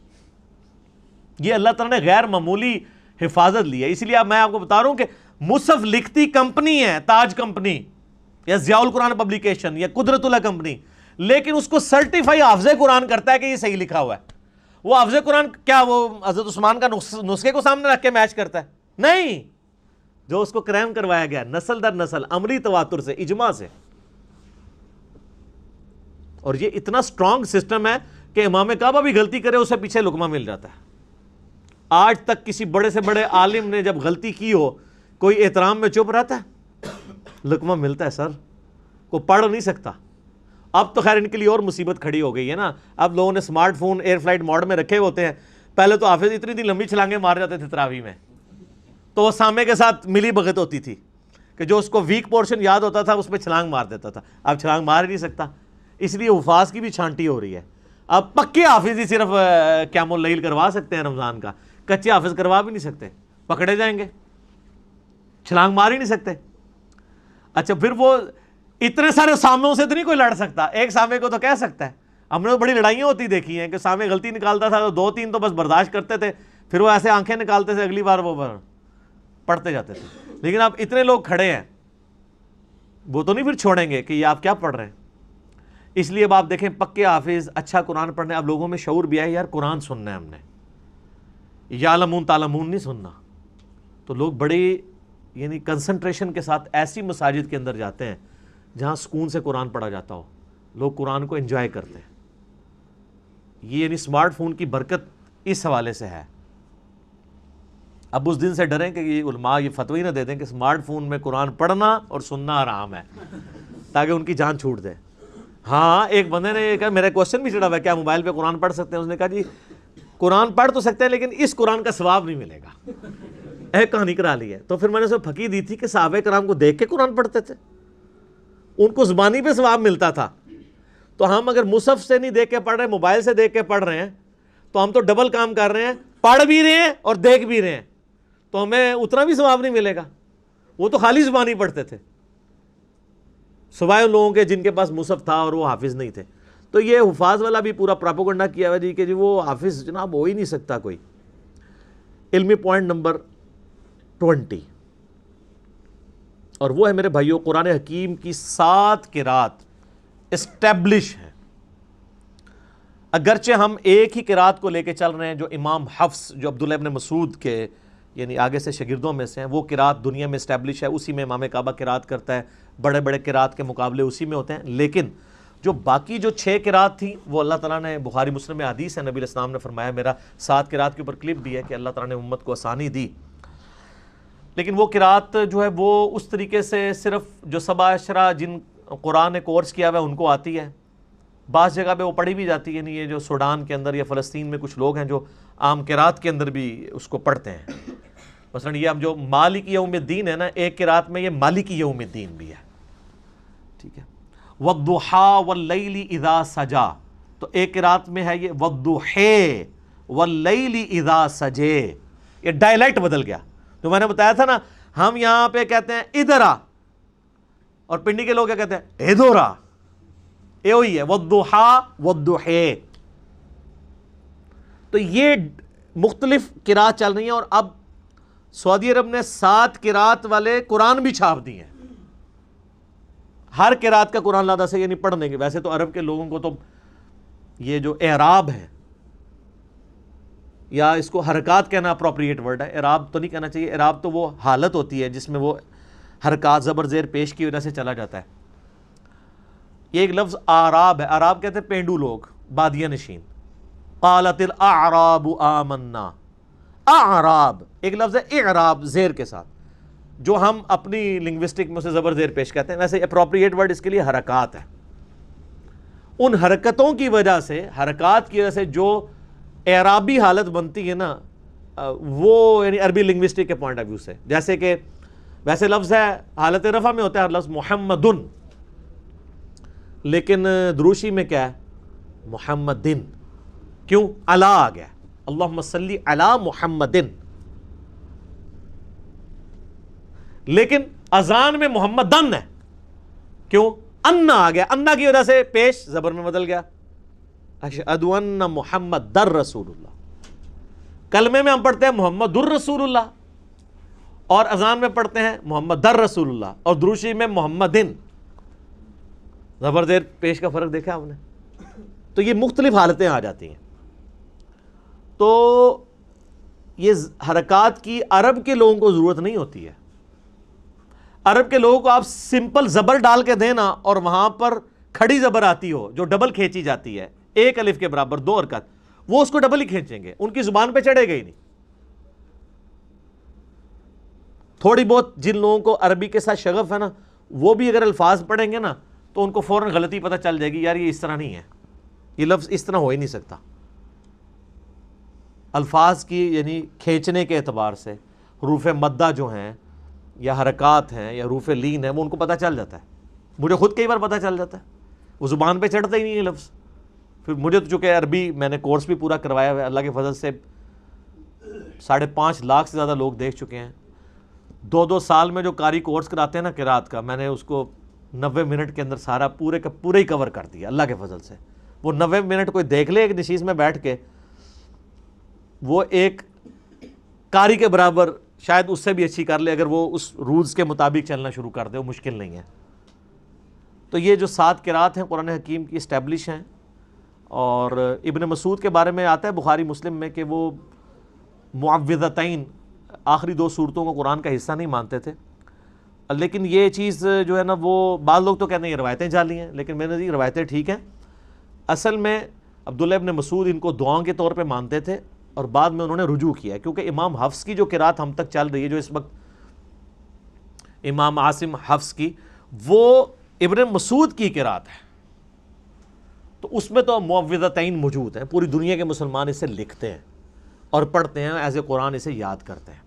یہ اللہ تعالیٰ نے غیر معمولی حفاظت لی ہے. اسی لیے میں آپ کو بتا رہا ہوں کہ مصحف لکھتی کمپنی ہے تاج کمپنی یا ضیاء القرآن پبلیکیشن یا قدرت اللہ کمپنی، لیکن اس کو سرٹیفائی حافظ قرآن کرتا ہے کہ یہ صحیح لکھا ہوا ہے. وہ حافظ قرآن کیا وہ حضرت عثمان کا نسخے کو سامنے رکھ کے میچ کرتا ہے؟ نہیں. جو اس کو کریم کروایا گیا نسل در نسل عملی تواتر سے اجماع سے. اور یہ اتنا سٹرونگ سسٹم ہے کہ امام کعبہ بھی غلطی کرے اسے پیچھے لقمہ مل جاتا ہے. آج تک کسی بڑے سے بڑے عالم نے جب غلطی کی ہو کوئی احترام میں چپ رہتا ہے؟ لقمہ ملتا ہے سر. کوئی پڑھ نہیں سکتا. اب تو خیر ان کے لیے اور مصیبت کھڑی ہو گئی ہے نا. اب لوگوں نے smart phone air flight mode میں رکھے ہوتے ہیں. پہلے تو حافظ اتنی لمبی چھلانگیں مار جاتے تھے تراویح میں تو وہ سامع کے ساتھ ملی بھگت ہوتی تھی کہ جو اس کو ویک پورشن یاد ہوتا تھا اس پہ چھلانگ مار دیتا تھا. اب چھلانگ مار ہی نہیں سکتا. اس لیے حفاظ کی بھی چھانٹی ہو رہی ہے. اب پکے حافظ ہی صرف قیام اللیل کروا سکتے ہیں رمضان کا، کچے حافظ کروا بھی نہیں سکتے، پکڑے جائیں گے، چھلانگ مار ہی نہیں سکتے. اچھا پھر وہ اتنے سارے سامعوں سے تو نہیں کوئی لڑ سکتا. ایک سامع کو تو کہہ سکتا ہے. ہم نے تو بڑی لڑائیاں ہوتی دیکھی ہیں کہ سامع غلطی نکالتا تھا تو 2-3 تو بس برداشت کرتے تھے، پھر وہ ایسے آنکھیں نکالتے تھے اگلی بار وہ پڑھتے جاتے تھے. لیکن اب اتنے لوگ کھڑے ہیں وہ تو نہیں پھر چھوڑیں گے کہ یہ آپ کیا پڑھ رہے ہیں. اس لیے اب آپ دیکھیں پکے حافظ اچھا قرآن پڑھنے. اب لوگوں میں شعور بھی ہے یار قرآن سننا ہے ہم نے، یعلمون تعلمون نہیں سننا. تو لوگ بڑے یعنی کنسنٹریشن کے ساتھ ایسی مساجد کے اندر جاتے ہیں جہاں سکون سے قرآن پڑھا جاتا ہو. لوگ قرآن کو انجوائے کرتے ہیں. یہ یعنی سمارٹ فون کی برکت اس حوالے سے ہے. اب اس دن سے ڈریں کہ یہ علماء یہ فتوی نہ دے دیں کہ سمارٹ فون میں قرآن پڑھنا اور سننا حرام ہے تاکہ ان کی جان چھوٹ دے. ہاں ایک بندے نے کہا میرا کوشچن بھی چڑھا ہوا ہے کیا موبائل پہ قرآن پڑھ سکتے ہیں؟ اس نے کہا جی قرآن پڑھ تو سکتے ہیں لیکن اس قرآن کا ثواب نہیں ملے گا. ایک کہانی کرا لی ہے. تو پھر میں نے اسے پھکی دی تھی کہ صحابہ کرام کو دیکھ کے قرآن پڑھتے تھے، ان کو زبانی پہ ثواب ملتا تھا. تو ہم اگر مصحف سے نہیں دیکھ کے پڑھ رہے ہیں، موبائل سے دیکھ کے پڑھ رہے ہیں تو ہم تو ڈبل کام کر رہے ہیں، پڑھ بھی رہے ہیں اور دیکھ بھی رہے ہیں. تو ہمیں اتنا بھی ثواب نہیں ملے گا. وہ تو خالی زبانی پڑھتے تھے سوائے ان لوگوں کے جن کے پاس مصحف تھا اور وہ حافظ نہیں تھے. تو یہ حفاظ والا بھی پورا پراپوگنڈا کیا ہوا جی کہ جی وہ حافظ جناب ہو ہی نہیں سکتا کوئی. علمی پوائنٹ نمبر 20 اور وہ ہے میرے بھائیوں قرآن حکیم کی 7 قرات اسٹیبلش ہیں. اگرچہ ہم ایک ہی قرات کو لے کے چل رہے ہیں جو امام حفص جو عبداللہ ابن مسعود کے یعنی آگے سے شاگردوں میں سے ہیں، وہ قرات دنیا میں اسٹیبلش ہے، اسی میں امام کعبہ قرات کرتا ہے، بڑے بڑے قرات کے مقابلے اسی میں ہوتے ہیں. لیکن جو باقی جو 6 قرات تھیں وہ اللہ تعالیٰ نے بخاری مسلم میں حدیث ہے نبی علیہ السلام نے فرمایا، میرا 7 قرات کے اوپر کلپ بھی ہے کہ اللہ تعالیٰ نے امت کو آسانی دی. لیکن وہ قرات جو ہے وہ اس طریقے سے صرف جو 7 عشرہ جن قرآن نے کورس کیا ہوا ہے ان کو آتی ہے. بعض جگہ پہ وہ پڑھی بھی جاتی ہے. یعنی یہ جو سوڈان کے اندر یا فلسطین میں کچھ لوگ ہیں جو عام قرات کے اندر بھی اس کو پڑھتے ہیں. مثلا یہ اب جو مالک یوم الدین ہے نا، ایک قرات میں یہ مالک یوم الدین بھی ہے. ٹھیک ہے. وَالضُّحَىٰ وَاللَّيْلِ اِذَا سَجَا، تو ایک قرات میں ہے یہ وَالضُّحَىٰ وَاللَّيْلِ اِذَا سَجَے. یہ ڈائلیکٹ بدل گیا. جو میں نے بتایا تھا نا ہم یہاں پہ کہتے ہیں ادھر آ اور پنڈی کے لوگ کیا کہتے ہیں ادھر آ. یہ وہی ہے وَالضُّحَىٰ وَالضُّحَىٰ. تو یہ مختلف قرات چل رہی ہیں. اور اب سعودی عرب نے 7 قرات والے قرآن بھی چھاپ دیے ہیں. ہر قرات کا قرآن لادہ سے یعنی پڑھنے کے. ویسے تو عرب کے لوگوں کو تو یہ جو اعراب ہے، یا اس کو حرکات کہنا اپروپریٹ ورڈ ہے، اعراب تو نہیں کہنا چاہیے، اعراب تو وہ حالت ہوتی ہے جس میں وہ حرکات زبر زیر پیش کی وجہ سے چلا جاتا ہے۔ یہ ایک لفظ آراب ہے، آراب کہتے ہیں پینڈو لوگ، بادیہ نشین۔ قالت الاعراب آمنا، اعراب ایک لفظ ہے اعراب زیر کے ساتھ، جو ہم اپنی لنگوسٹک میں اسے زبر زیر پیش کہتے ہیں، ویسے اپروپریٹ ورڈ اس کے لیے حرکات ہے۔ ان حرکتوں کی وجہ سے، حرکات کی وجہ سے جو اعرابی حالت بنتی ہے نا، وہ یعنی عربی لنگوسٹک کے پوائنٹ آف ویو سے، جیسے کہ ویسے لفظ ہے حالت رفع میں ہوتا ہے لفظ محمدن، لیکن دروشی میں کیا ہے؟ محمدن۔ کیوں؟ علی آ گیا، اللہم صلی علی محمدن، لیکن اذان میں محمدن ہے، کیوں؟ انا آ گیا، انا کی وجہ سے پیش زبر میں بدل گیا، اشہد ان محمد در رسول اللہ۔ کلمے میں ہم پڑھتے ہیں محمد الرسول اللہ، اور اذان میں پڑھتے ہیں محمد در رسول اللہ، اور دروشی میں محمدن، زبر زیر پیش کا فرق دیکھا آپ نے؟ تو یہ مختلف حالتیں آ جاتی ہیں۔ تو یہ حرکات کی عرب کے لوگوں کو ضرورت نہیں ہوتی ہے۔ عرب کے لوگوں کو آپ سمپل زبر ڈال کے دینا اور وہاں پر کھڑی زبر آتی ہو جو ڈبل کھینچی جاتی ہے، ایک الف کے برابر 2 حرکت، وہ اس کو ڈبل ہی کھینچیں گے، ان کی زبان پہ چڑھے گا ہی نہیں۔ تھوڑی بہت جن لوگوں کو عربی کے ساتھ شغف ہے نا، وہ بھی اگر الفاظ پڑھیں گے نا تو ان کو فوراً غلطی پتہ چل جائے گی، یار یہ اس طرح نہیں ہے، یہ لفظ اس طرح ہو ہی نہیں سکتا۔ الفاظ کی یعنی کھینچنے کے اعتبار سے حروف مدہ جو ہیں یا حرکات ہیں یا حروف لین ہیں، وہ ان کو پتہ چل جاتا ہے۔ مجھے خود کئی بار پتہ چل جاتا ہے، وہ زبان پہ چڑھتا ہی نہیں ہے لفظ۔ پھر مجھے تو چونکہ عربی میں نے کورس بھی پورا کروایا ہوا ہے، اللہ کے فضل سے 5.5 لاکھ سے زیادہ لوگ دیکھ چکے ہیں۔ 2 سال میں جو قاری کورس کراتے ہیں نا قرات کا، میں نے اس کو 90 منٹ کے اندر سارا پورے کا پورا ہی کور کر دیا اللہ کے فضل سے۔ وہ 90 منٹ کوئی دیکھ لے ایک نشیز میں بیٹھ کے، وہ ایک قاری کے برابر شاید اس سے بھی اچھی کر لے اگر وہ اس رولز کے مطابق چلنا شروع کر دے، وہ مشکل نہیں ہے۔ تو یہ جو 7 قرات ہیں قرآن حکیم کی اسٹیبلش ہیں، اور ابن مسعود کے بارے میں آتا ہے بخاری مسلم میں کہ وہ معوذتین آخری 2 سورتوں کو قرآن کا حصہ نہیں مانتے تھے، لیکن یہ چیز جو ہے نا، وہ بعض لوگ تو کہتے ہیں یہ روایتیں جعلی ہیں، لیکن میں نے روایتیں ٹھیک ہیں۔ اصل میں عبداللہ ابن مسعود ان کو دعاؤں کے طور پہ مانتے تھے، اور بعد میں انہوں نے رجوع کیا، کیونکہ امام حفص کی جو قرات ہم تک چل رہی ہے، جو اس وقت امام عاصم حفص کی، وہ ابن مسعود کی قرات ہے، تو اس میں تو معوذتین موجود ہیں، پوری دنیا کے مسلمان اسے لکھتے ہیں اور پڑھتے ہیں، ایز اے قرآن اسے یاد کرتے ہیں۔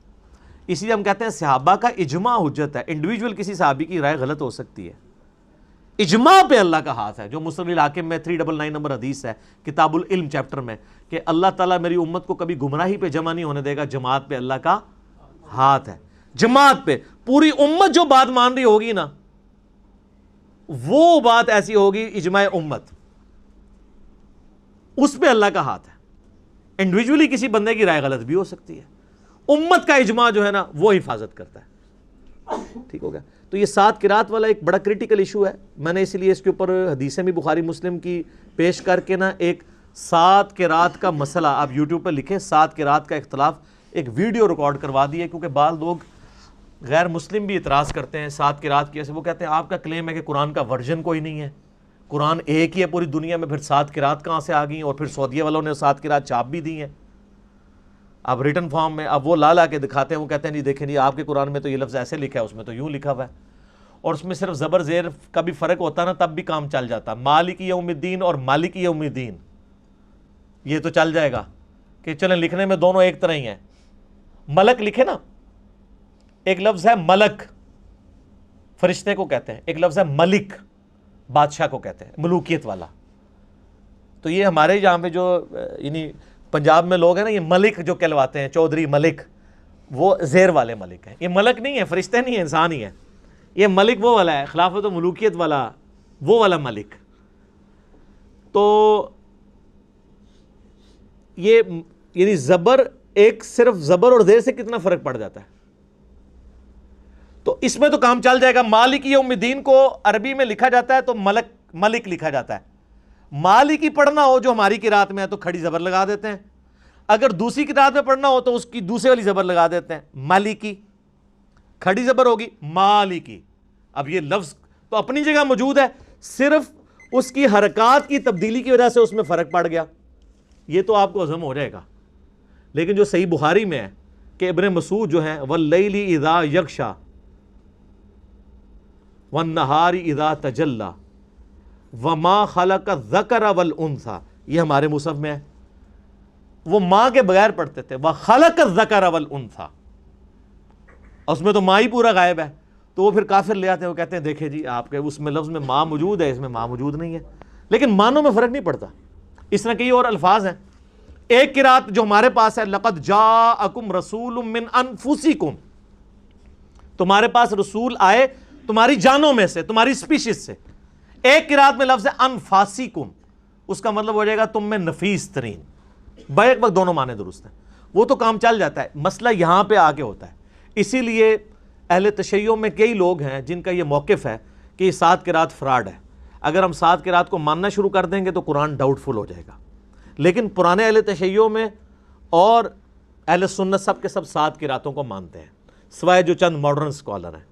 اس لیے ہم کہتے ہیں صحابہ کا اجماع حجت ہے، انڈیویجول کسی صحابی کی رائے غلط ہو سکتی ہے، اجماع پہ اللہ کا ہاتھ ہے، جو مسند الحاکم میں 399 نمبر حدیث ہے کتاب العلم چیپٹر میں، کہ اللہ تعالیٰ میری امت کو کبھی گمراہی پہ جمع نہیں ہونے دے گا، جماعت پہ اللہ کا ہاتھ ہے۔ جماعت پہ پوری امت جو بات مان رہی ہوگی نا، وہ بات ایسی ہوگی اجماع امت، اس پہ اللہ کا ہاتھ ہے۔ انڈیویجولی کسی بندے کی رائے غلط بھی ہو سکتی ہے، امت کا اجماع جو ہے نا وہ حفاظت کرتا ہے۔ ٹھیک ہو گیا؟ تو یہ 7 قرات والا ایک بڑا کریٹیکل ایشو ہے، میں نے اسی لیے اس کے اوپر حدیثیں بھی بخاری مسلم کی پیش کر کے نا ایک 7 قرات کا مسئلہ آپ یوٹیوب پہ لکھیں، 7 قرات کا اختلاف، ایک ویڈیو ریکارڈ کروا دی ہے، کیونکہ بعض لوگ غیر مسلم بھی اعتراض کرتے ہیں 7 قرات کی، ایسے وہ کہتے ہیں آپ کا کلیم ہے کہ قرآن کا ورژن کوئی نہیں ہے، قرآن ایک ہی ہے پوری دنیا میں، پھر 7 قرات کہاں سے آ گئیں، اور پھر سعودیہ والوں نے 7 قرات چھاپ بھی دی ہیں اب ریٹن فارم میں، اب وہ لا کے دکھاتے ہیں، وہ کہتے ہیں جی دیکھیں جی آپ کے قرآن میں تو یہ لفظ ایسے لکھا ہے، اس میں تو یوں لکھا ہوا ہے، اور اس میں صرف زبر زیر کا بھی فرق ہوتا نا تب بھی کام چل جاتا۔ مالک یوم الدین اور مالک یوم الدین یہ تو چل جائے گا کہ چلیں لکھنے میں دونوں ایک طرح ہی ہیں۔ ملک لکھے نا، ایک لفظ ہے ملک فرشتے کو کہتے ہیں، ایک لفظ ہے ملک بادشاہ کو کہتے ہیں، ملوکیت والا۔ تو یہ ہمارے یہاں پہ جو یعنی پنجاب میں لوگ ہیں نا، یہ ملک جو کہلواتے ہیں، چودھری ملک، وہ زیر والے ملک ہیں، یہ ملک نہیں ہے، فرشتے نہیں ہیں، انسان ہی ہے۔ یہ ملک وہ والا ہے، خلافت و ملوکیت والا، وہ والا ملک۔ تو یہ یعنی زبر، ایک صرف زبر اور زیر سے کتنا فرق پڑ جاتا ہے، تو اس میں تو کام چل جائے گا۔ مالک یوم الدین کو عربی میں لکھا جاتا ہے تو ملک لکھا جاتا ہے، مالکی پڑھنا ہو جو ہماری قرات میں ہے تو کھڑی زبر لگا دیتے ہیں، اگر دوسری قرات میں پڑھنا ہو تو اس کی دوسری والی زبر لگا دیتے ہیں، مالکی کھڑی زبر ہوگی مالکی۔ اب یہ لفظ تو اپنی جگہ موجود ہے، صرف اس کی حرکات کی تبدیلی کی وجہ سے اس میں فرق پڑ گیا، یہ تو آپ کو ہضم ہو جائے گا۔ لیکن جو صحیح بخاری میں ہے کہ ابن مسعود جو ہیں واللیل اذا یغشا والنہار اذا تجلی وما خلق الذکر والانثی، یہ ہمارے مصحف میں ہے، وہ ماں کے بغیر پڑھتے تھے وخلق الذکر والانثی، اس میں تو ماں ہی پورا غائب ہے، تو وہ پھر کافر لے آتے ہیں، وہ کہتے ہیں دیکھیں جی آپ کے اس میں لفظ میں ماں موجود ہے، اس میں ماں موجود نہیں ہے، لیکن معنوں میں فرق نہیں پڑتا۔ اس طرح کئی اور الفاظ ہیں۔ ایک قرات جو ہمارے پاس ہے لقد جاءکم رسول من انفسکم، تمہارے پاس رسول آئے تمہاری جانوں میں سے، تمہاری سپیشیز سے۔ ایک قرات میں لفظ ہے انفاسکم، اس کا مطلب ہو جائے گا تم میں نفیس ترین، بیک وقت دونوں معنی درست ہیں، وہ تو کام چل جاتا ہے، مسئلہ یہاں پہ آ کے ہوتا ہے۔ اسی لیے اہل تشیع میں کئی لوگ ہیں جن کا یہ موقف ہے کہ یہ 7 قرات فراڈ ہے، اگر ہم 7 قرات کو ماننا شروع کر دیں گے تو قرآن ڈاؤٹ فل ہو جائے گا۔ لیکن پرانے اہل تشیع میں اور اہل سنت سب کے سب 7 قراتوں کو مانتے ہیں، سوائے جو چند ماڈرن اسکالر ہیں،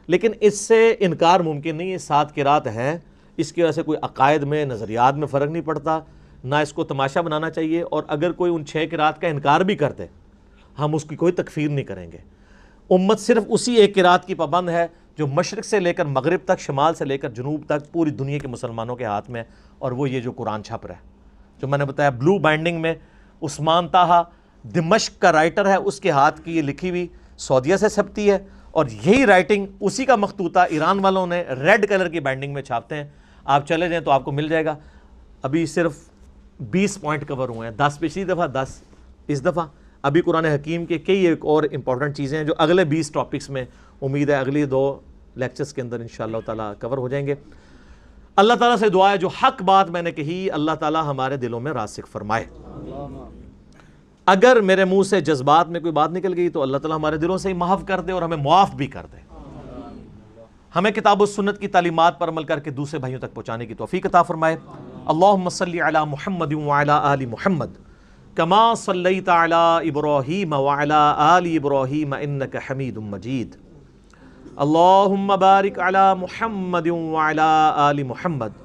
لیکن اس سے انکار ممکن نہیں ہے، 7 قرات ہیں، اس کی وجہ سے کوئی عقائد میں نظریات میں فرق نہیں پڑتا، نہ اس کو تماشا بنانا چاہیے، اور اگر کوئی ان 6 قرات کا انکار بھی کرتے ہم اس کی کوئی تکفیر نہیں کریں گے۔ امت صرف اسی ایک قرات کی پابند ہے جو مشرق سے لے کر مغرب تک، شمال سے لے کر جنوب تک پوری دنیا کے مسلمانوں کے ہاتھ میں، اور وہ یہ جو قرآن چھپ رہا ہے، جو میں نے بتایا بلو بائنڈنگ میں، عثمان طٰہٰ دمشق کا رائٹر ہے، اس کے ہاتھ کی یہ لکھی ہوئی سعودیہ سے چھپتی ہے، اور یہی رائٹنگ اسی کا مخطوطہ ایران والوں نے ریڈ کلر کی بائنڈنگ میں چھاپتے ہیں، آپ چلے جائیں تو آپ کو مل جائے گا۔ ابھی صرف 20 پوائنٹ کور ہوئے ہیں، 10 پچھلی دفعہ، 10 اس دفعہ۔ ابھی قرآن حکیم کے کئی ایک اور امپورٹنٹ چیزیں ہیں جو اگلے 20 ٹاپکس میں امید ہے اگلی 2 لیکچرز کے اندر انشاءاللہ تعالیٰ کور ہو جائیں گے۔ اللہ تعالیٰ سے دعا ہے جو حق بات میں نے کہی اللہ تعالیٰ ہمارے دلوں میں راسخ فرمائے، اگر میرے منہ سے جذبات میں کوئی بات نکل گئی تو اللہ تعالیٰ ہمارے دلوں سے ہی محو کر دے اور ہمیں معاف بھی کر دے، ہمیں کتاب و سنت کی تعلیمات پر عمل کر کے دوسرے بھائیوں تک پہنچانے کی توفیق عطا فرمائے۔ اللہم صلی علی محمد وعلی آل محمد کما صلیت علی ابراہیم وعلی آل ابراہیم انک حمید مجید۔ اللہم بارک علی محمد وعلی آل محمد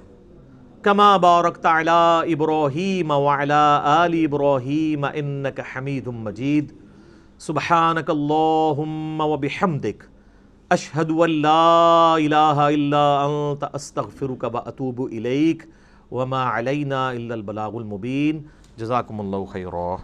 کما بارکت علی ابراہیم وعلی آل ابراہیم انک حمید مجید۔ سبحانک اللہم وبحمدک اشہد ان لا الہ الا انت استغفرک واتوب الیک وما علینا الا البلاغ المبین۔ جزاکم اللہ خیرا۔